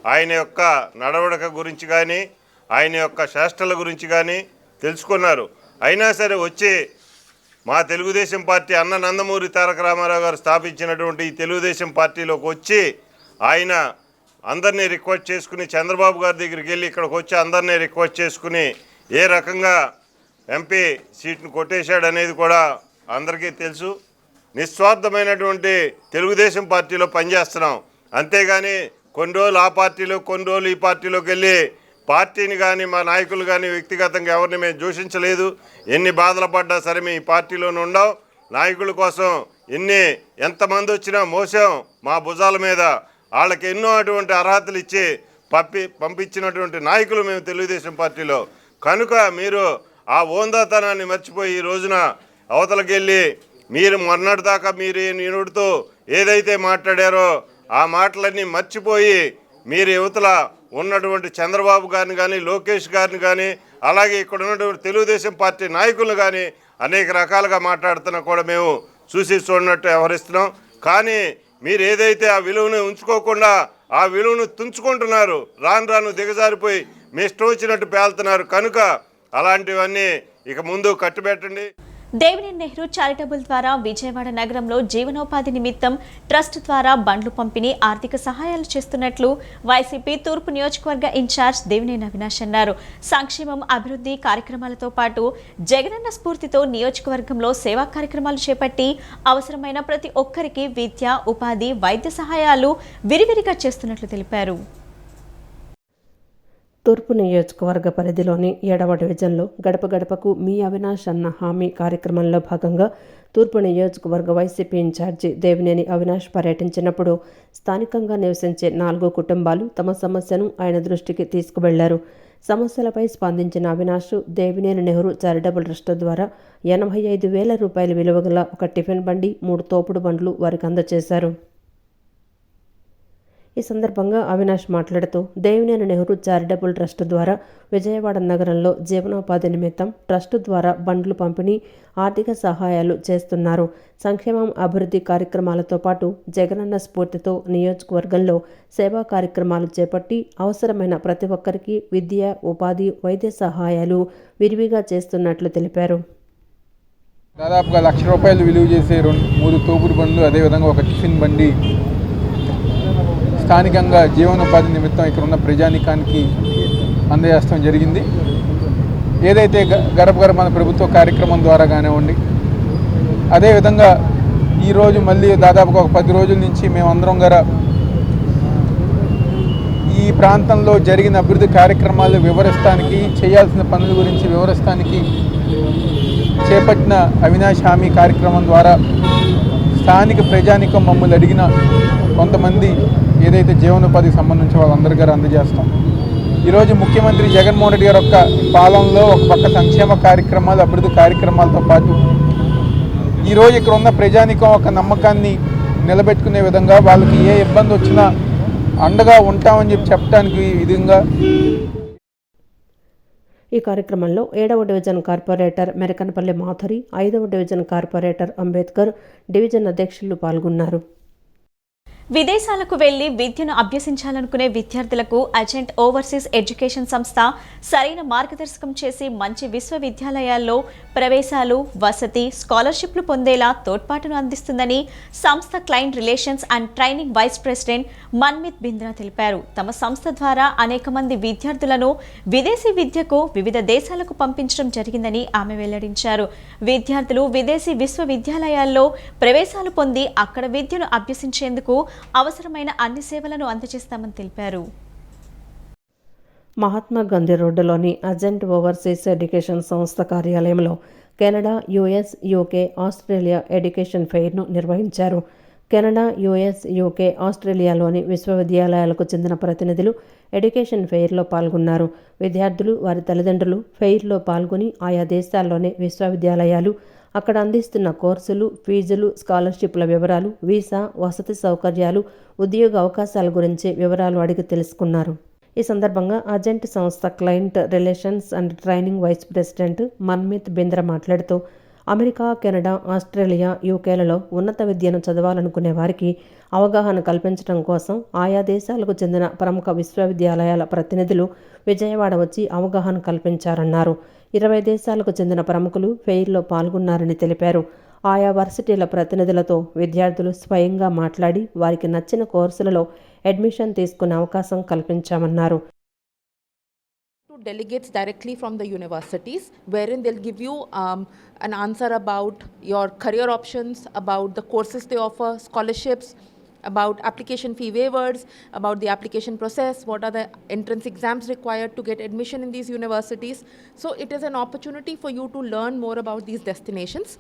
ఆయన యొక్క నడవడిక గురించి కానీ ఆయన యొక్క చేష్టల గురించి కానీ తెలుసుకున్నారు. అయినా సరే వచ్చి మా తెలుగుదేశం పార్టీ అన్న నందమూరి తారక రామారావు గారు స్థాపించినటువంటి ఈ తెలుగుదేశం పార్టీలోకి వచ్చి ఆయన అందరినీ రిక్వెస్ట్ చేసుకుని చంద్రబాబు గారి దగ్గరికి వెళ్ళి ఇక్కడికి వచ్చి అందరినీ రిక్వెస్ట్ చేసుకుని ఏ రకంగా ఎంపీ సీట్ను కొట్టేశాడు అనేది కూడా అందరికీ తెలుసు. నిస్వార్థమైనటువంటి తెలుగుదేశం పార్టీలో పనిచేస్తున్నాం, అంతేగాని కొన్ని రోజులు ఆ పార్టీలో కొన్ని రోజులు ఈ పార్టీలోకి వెళ్ళి పార్టీని కానీ మా నాయకులు కానీ వ్యక్తిగతంగా ఎవరిని మేము దూషించలేదు. ఎన్ని బాధలు పడ్డా సరే మేము ఈ పార్టీలోనే ఉండాం. నాయకుల కోసం ఎంతమంది వచ్చినా మోసాం మా భుజాల మీద. వాళ్ళకి ఎన్నో అటువంటి అర్హతలు ఇచ్చి పంపించినటువంటి నాయకులు మేము తెలుగుదేశం పార్టీలో. కనుక మీరు ఆ ఓందాతనాన్ని మర్చిపోయి ఈ రోజున అవతలకి వెళ్ళి మీరు మొన్నటిదాకా మీరు ఈనుడితో ఏదైతే మాట్లాడారో ఆ మాటలన్నీ మర్చిపోయి మీరు యువతల ఉన్నటువంటి చంద్రబాబు గారిని కానీ లోకేష్ గారిని కానీ అలాగే ఇక్కడ ఉన్నటువంటి తెలుగుదేశం పార్టీ నాయకులను కానీ అనేక రకాలుగా మాట్లాడుతున్నా కూడా మేము చూసి చూడనట్టు వ్యవహరిస్తున్నాం. కానీ మీరు ఏదైతే ఆ విలువను ఉంచుకోకుండా ఆ విలువను తుంచుకుంటున్నారు, రాను దిగజారిపోయి మీ ఇష్టం వచ్చినట్టు పేలుతున్నారు. కనుక అలాంటివన్నీ ఇక ముందు కట్టుబెట్టండి. దేవినేని నెహ్రూ చారిటబుల్ ద్వారా విజయవాడ నగరంలో జీవనోపాధి నిమిత్తం ట్రస్ట్ ద్వారా బండ్లు పంపిణీ ఆర్థిక సహాయాలు చేస్తున్నట్లు వైసీపీ తూర్పు నియోజకవర్గ ఇన్ఛార్జ్ దేవినేని అవినాష్ అన్నారు. సంక్షేమం, అభివృద్ధి కార్యక్రమాలతో పాటు జగనన్న స్ఫూర్తితో నియోజకవర్గంలో సేవా కార్యక్రమాలు చేపట్టి అవసరమైన ప్రతి ఒక్కరికి విద్య, ఉపాధి, వైద్య సహాయాలు విరివిరిగా చేస్తున్నట్లు తెలిపారు. తూర్పు నియోజకవర్గ పరిధిలోని 7వ డివిజన్లో గడప గడపకు మీ అవినాష్ అన్న హామీ కార్యక్రమంలో భాగంగా తూర్పు నియోజకవర్గ వైసీపీ ఇన్ఛార్జి దేవినేని అవినాష్ పర్యటించినప్పుడు స్థానికంగా నివసించే 4 కుటుంబాలు తమ సమస్యను ఆయన దృష్టికి తీసుకువెళ్లారు. సమస్యలపై స్పందించిన అవినాష్ దేవినేని నెహ్రూ చారిటబుల్ ట్రస్ట్ ద్వారా 85,000 రూపాయల విలువగల ఒక టిఫిన్ బండి, 3 తోపుడు బండ్లు వారికి అందజేశారు. ఈ సందర్భంగా అవినాష్ మాట్లాడుతూ దేవినేని నెహ్రూ చారిటబుల్ ట్రస్ట్ ద్వారా విజయవాడ నగరంలో జీవనోపాధి నిమిత్తం ట్రస్ట్ ద్వారా బండ్లు పంపిణీ, ఆర్థిక సహాయాలు చేస్తున్నారు. సంక్షేమం, అభివృద్ధి కార్యక్రమాలతో పాటు జగనన్న స్ఫూర్తితో నియోజకవర్గంలో సేవా కార్యక్రమాలు చేపట్టి అవసరమైన ప్రతి ఒక్కరికి విద్య, ఉపాధి, వైద్య సహాయాలు విరివిగా చేస్తున్నట్లు తెలిపారు. దాదాపుగా ₹1,00,000 విలువ చేసే 3 తోపుడు బండ్లు, అదేవిధంగా ఒక టిఫిన్ బండి స్థానికంగా జీవనోపాధి నిమిత్తం ఇక్కడ ఉన్న ప్రజానీకానికి అందజేయడం జరిగింది. ఏదైతే గడప గడప మన ప్రభుత్వ కార్యక్రమం ద్వారా కానివ్వండి, అదేవిధంగా ఈరోజు మళ్ళీ దాదాపుగా ఒక 10 రోజుల నుంచి మేమందరం గారు ఈ ప్రాంతంలో జరిగిన అభివృద్ధి కార్యక్రమాలు వివరిస్తానికి, చేయాల్సిన పనుల గురించి వివరిస్తానికి చేపట్టిన అవినాష్ హామీ కార్యక్రమం ద్వారా స్థానిక ప్రజానికం మమ్మల్ని అడిగిన కొంతమంది ఏదైతే జీవనోపాధికి సంబంధించి వాళ్ళందరి గారు అందజేస్తాం. ఈరోజు ముఖ్యమంత్రి జగన్మోహన్ రెడ్డి గారి యొక్క పాలనలో ఒక పక్క సంక్షేమ కార్యక్రమాలు, అభివృద్ధి కార్యక్రమాలతో పాటు ఈరోజు ఇక్కడ ఉన్న ప్రజానికం ఒక నమ్మకాన్ని నిలబెట్టుకునే విధంగా, వాళ్ళకి ఏ ఇబ్బంది వచ్చినా అండగా ఉంటామని చెప్పడానికి విధంగా ఈ కార్యక్రమంలో 7వ డివిజన్ కార్పొరేటర్ మెరకనపల్లి మాధురి, 5వ డివిజన్ కార్పొరేటర్ అంబేద్కర్, డివిజన్ అధ్యక్షులు పాల్గొన్నారు. విదేశాలకు వెళ్లి విద్యను అభ్యసించాలనుకునే విద్యార్థులకు అజెంట్ ఓవర్సీస్ ఎడ్యుకేషన్ సంస్థ సరైన మార్గదర్శకం చేసి మంచి విశ్వవిద్యాలయాల్లో ప్రవేశాలు, వసతి, స్కాలర్షిప్లు పొందేలా తోడ్పాటును అందిస్తుందని సంస్థ client relations and training vice president Manmit Bindra తెలిపారు. తమ సంస్థ ద్వారా అనేక మంది విద్యార్థులను విదేశీ విద్యకు వివిధ దేశాలకు పంపించడం జరిగిందని ఆమె వెల్లడించారు. విద్యార్థులు విదేశీ విశ్వవిద్యాలయాల్లో ప్రవేశాలు పొంది అక్కడ విద్యను అభ్యసించేందుకు అవసరమైన అన్ని సేవలను అందజేస్తామని తెలిపారు. మహాత్మా గాంధీ రోడ్డులోని అజెంట్ ఓవర్సీస్ ఎడ్యుకేషన్ సంస్థ కార్యాలయంలో Canada, US, UK, Australia education ఫెయిర్ను నిర్వహించారు. కెనడా, యుఎస్, యూకే, ఆస్ట్రేలియాలోని విశ్వవిద్యాలయాలకు చెందిన ప్రతినిధులు ఎడ్యుకేషన్ ఫెయిర్లో పాల్గొన్నారు. విద్యార్థులు, వారి తల్లిదండ్రులు ఫెయిర్లో పాల్గొని ఆయా దేశాల్లోని విశ్వవిద్యాలయాలు, అక్కడ అందిస్తున్న కోర్సులు, ఫీజులు, స్కాలర్షిప్ల వివరాలు, వీసా, వసతి సౌకర్యాలు, ఉద్యోగ అవకాశాల గురించి వివరాలు అడిగి తెలుసుకున్నారు. ఈ సందర్భంగా అజెంట్ సంస్థ client relations and training vice president Manmit Bindra మాట్లాడుతూ, అమెరికా, కెనడా, ఆస్ట్రేలియా, యూకేలలో ఉన్నత విద్యను చదవాలనుకునే వారికి అవగాహన కల్పించడం కోసం ఆయా దేశాలకు చెందిన ప్రముఖ విశ్వవిద్యాలయాల ప్రతినిధులు విజయవాడ వచ్చి అవగాహన కల్పించారన్నారు. 20 దేశాలకు చెందిన ప్రముఖులు ఫెయిర్లో పాల్గొన్నారని తెలిపారు. ఆయా వర్సిటీల ప్రతినిధులతో విద్యార్థులు స్వయంగా మాట్లాడి వారికి నచ్చిన కోర్సులలో అడ్మిషన్ తీసుకునే అవకాశం కల్పించామన్నారు. Delegates directly from the universities, wherein they'll give you an answer about your career options, about the courses they offer, scholarships, about application fee waivers, about the application process, what are the entrance exams required to get admission in these universities. So it is an opportunity for you to learn more about these destinations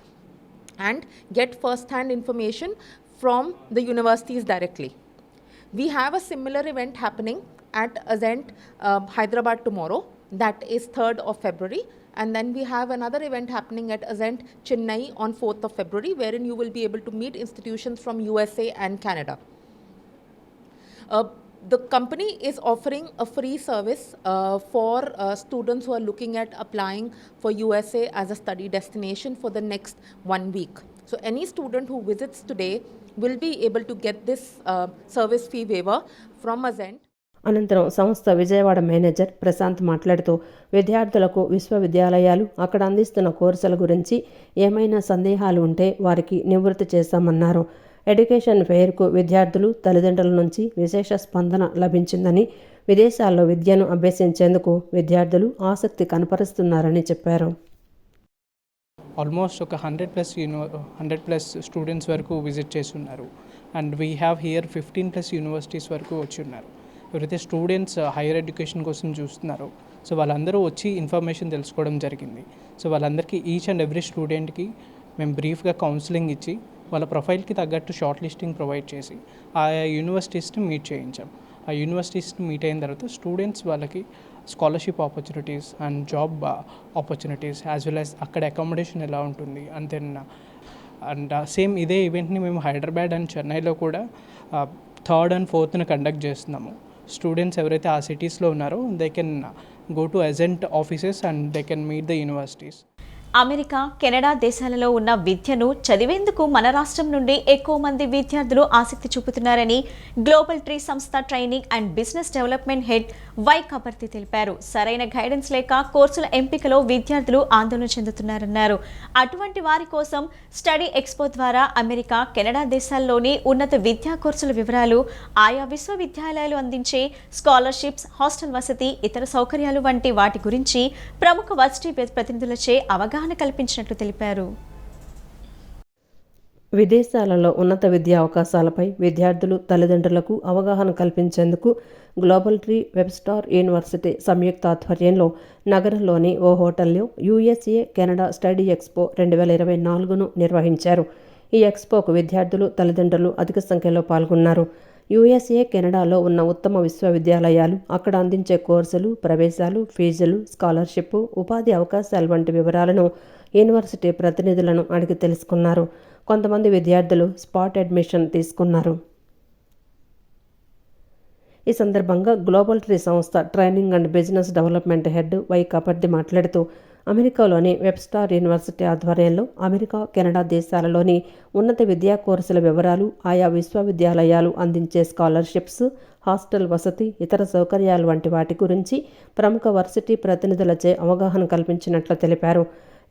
and get first-hand information from the universities directly. We have a similar event happening at Ascent Hyderabad tomorrow, that is 3rd of February, and then we have another event happening at Ascent Chennai on 4th of February, wherein you will be able to meet institutions from USA and Canada. The company is offering a free service for students who are looking at applying for USA as a study destination for the next 1 week. So any student who visits today will be able to get this service fee waiver from Ascent. అనంతరం సంస్థ Vijayawada manager Prashanth మాట్లాడుతూ, విద్యార్థులకు విశ్వవిద్యాలయాలు, అక్కడ అందిస్తున్న కోర్సుల గురించి ఏమైనా సందేహాలు ఉంటే వారికి నివృత్తి చేశామన్నారు. ఎడ్యుకేషన్ ఫెయిర్కు విద్యార్థులు, తల్లిదండ్రుల నుంచి విశేష స్పందన లభించిందని, విదేశాల్లో విద్యను అభ్యసించేందుకు విద్యార్థులు ఆసక్తి కనపరుస్తున్నారని చెప్పారు. ఆల్మోస్ట్ ఒక 100+ స్టూడెంట్స్ వరకు విజిట్ చేస్తున్నారు. And we have here 15+ universities వరకు వచ్చి ఉన్నారు. ఎవరైతే స్టూడెంట్స్ హైయర్ ఎడ్యుకేషన్ కోసం చూస్తున్నారో సో వాళ్ళందరూ వచ్చి ఇన్ఫర్మేషన్ తెలుసుకోవడం జరిగింది. సో వాళ్ళందరికీ ఈచ్ అండ్ ఎవ్రీ స్టూడెంట్కి మేము బ్రీఫ్గా కౌన్సిలింగ్ ఇచ్చి వాళ్ళ ప్రొఫైల్కి తగ్గట్టు షార్ట్ లిస్టింగ్ ప్రొవైడ్ చేసి ఆయా యూనివర్సిటీస్ని మీట్ చేయించాం. ఆ యూనివర్సిటీస్ని మీట్ అయిన తర్వాత స్టూడెంట్స్ వాళ్ళకి scholarship opportunities and job opportunities as well as అక్కడ అకామిడేషన్ ఎలా ఉంటుంది అండ్ సేమ్ ఇదే ఈవెంట్ని మేము హైదరాబాద్ అండ్ చెన్నైలో కూడా 3rd and 4th కండక్ట్ చేస్తున్నాము. స్టూడెంట్స్ ఎవరైతే ఆ సిటీస్లో ఉన్నారో they can go to agent offices and they can meet the universities. America, Canada దేశాలలో ఉన్న విద్యను చదివేందుకు మన రాష్ట్రం నుండి ఎక్కువ మంది విద్యార్థులు ఆసక్తి చూపుతున్నారని గ్లోబల్ ట్రీ సంస్థ training and business development head Y కబర్తి తెలిపారు. సరైన గైడెన్స్ లేక కోర్సుల ఎంపికలో విద్యార్థులు ఆందోళన చెందుతున్నారన్నారు. అటువంటి వారి కోసం స్టడీ ఎక్స్పో ద్వారా అమెరికా, కెనడా దేశాల్లోని ఉన్నత విద్యా కోర్సుల వివరాలు, ఆయా విశ్వవిద్యాలయాలు అందించే స్కాలర్షిప్స్, హాస్టల్ వసతి, ఇతర సౌకర్యాలు వంటి వాటి గురించి ప్రముఖ వర్సిటీ ప్రతినిధులచే అవగాహన కల్పించినట్లు తెలిపారు. విదేశాలలో ఉన్నత విద్యా అవకాశాలపై విద్యార్థులు, తల్లిదండ్రులకు అవగాహన కల్పించేందుకు గ్లోబల్ ట్రీ వెబ్స్టార్ యూనివర్సిటీ సంయుక్త ఆధ్వర్యంలో నగరంలోని ఓ హోటల్లో USA కెనడా స్టడీ ఎక్స్పో 2024ను నిర్వహించారు. ఈ ఎక్స్పోకు విద్యార్థులు, తల్లిదండ్రులు అధిక సంఖ్యలో పాల్గొన్నారు. USA కెనడాలో ఉన్న ఉత్తమ విశ్వవిద్యాలయాలు, అక్కడ అందించే కోర్సులు, ప్రవేశాలు, ఫీజులు, స్కాలర్షిప్, ఉపాధి అవకాశాలు వంటి వివరాలను యూనివర్సిటీ ప్రతినిధులను అడిగి తెలుసుకున్నారు. కొంతమంది విద్యార్థులు స్పాట్ అడ్మిషన్ తీసుకున్నారు. ఈ సందర్భంగా గ్లోబల్ ట్రీ సంస్థ training and business development head Y Kabarthi మాట్లాడుతూ అమెరికాలోని వెబ్స్టార్ యూనివర్సిటీ ఆధ్వర్యంలో అమెరికా, కెనడా దేశాలలోని ఉన్నత విద్యా కోర్సుల వివరాలు, ఆయా విశ్వవిద్యాలయాలు అందించే స్కాలర్షిప్స్, హాస్టల్ వసతి, ఇతర సౌకర్యాలు వంటి వాటి గురించి ప్రముఖ వర్సిటీ ప్రతినిధులచే అవగాహన కల్పించినట్లు తెలిపారు.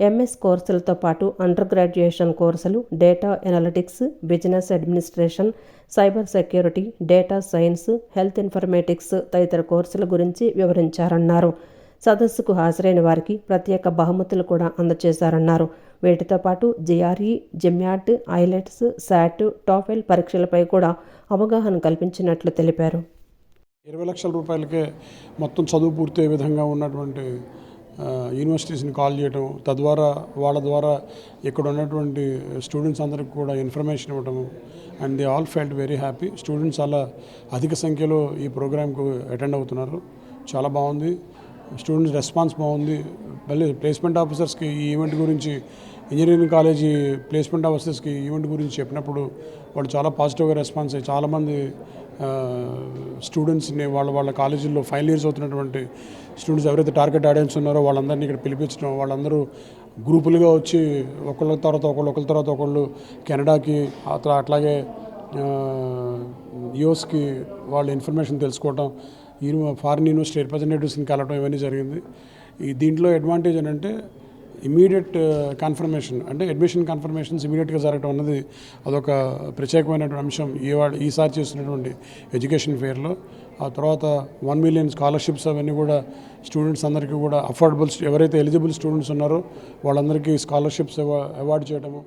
MS కోర్సులతో పాటు అండర్ గ్రాడ్యుయేషన్ కోర్సులు, data analytics, business administration, cyber security, data science, health informatics తదితర కోర్సుల గురించి వివరించారన్నారు. సదస్సుకు హాజరైన వారికి ప్రత్యేక బహుమతులు కూడా అందజేశారన్నారు. వీటితో పాటు GRE, GMAT, IELTS, SAT, TOEFL పరీక్షలపై కూడా అవగాహన కల్పించినట్లు తెలిపారు. 20 లక్షల రూపాయలకే మొత్తం చదువు పూర్తయ్యే విధంగా ఉన్నటువంటి యూనివర్సిటీస్ని కాల్ చేయడం, తద్వారా వాళ్ళ ద్వారా ఇక్కడ ఉన్నటువంటి స్టూడెంట్స్ అందరికి కూడా ఇన్ఫర్మేషన్ ఇవ్వడము, and they all felt very happy. Students అలా అధిక సంఖ్యలో ఈ ప్రోగ్రామ్కు అటెండ్ అవుతున్నారు. చాలా బాగుంది. స్టూడెంట్స్ రెస్పాన్స్ బాగుంది. మళ్ళీ ప్లేస్మెంట్ ఆఫీసర్స్కి ఈ ఈవెంట్ గురించి, ఇంజనీరింగ్ కాలేజీ ప్లేస్మెంట్ ఆఫీసర్స్కి ఈవెంట్ గురించి చెప్పినప్పుడు వాళ్ళు చాలా పాజిటివ్గా రెస్పాన్స్ అయ్యి చాలామంది స్టూడెంట్స్ని వాళ్ళ కాలేజీల్లో ఫైనల్ ఇయర్స్ అవుతున్నటువంటి స్టూడెంట్స్ ఎవరైతే టార్గెట్ ఆడియన్స్ ఉన్నారో వాళ్ళందరినీ ఇక్కడ పిలిపించడం, వాళ్ళందరూ గ్రూపులుగా వచ్చి ఒకళ్ళ తర్వాత ఒకళ్ళు కెనడాకి, అట్లాగే యూఎస్కి వాళ్ళు ఇన్ఫర్మేషన్ తెలుసుకోవడం, ఫారిన్ యూనివర్సిటీ రిప్రజెంటేటివ్స్ని కలవడం ఇవన్నీ జరిగింది. దీంట్లో అడ్వాంటేజ్ ఏంటంటే ఇమీడియట్ కన్ఫర్మేషన్, అంటే అడ్మిషన్ కన్ఫర్మేషన్స్ ఇమీడియట్గా జరగడం అన్నది అదొక ప్రత్యేకమైనటువంటి అంశం ఈసారి చేస్తున్నటువంటి ఎడ్యుకేషన్ ఫెయిర్లో. ఆ తర్వాత 1 మిలియన్ స్కాలర్షిప్స్ అవన్నీ కూడా స్టూడెంట్స్ అందరికీ కూడా అఫోర్డబుల్, ఎవరైతే ఎలిజిబుల్ స్టూడెంట్స్ ఉన్నారో వాళ్ళందరికీ స్కాలర్షిప్స్ అవార్డు చేయడము.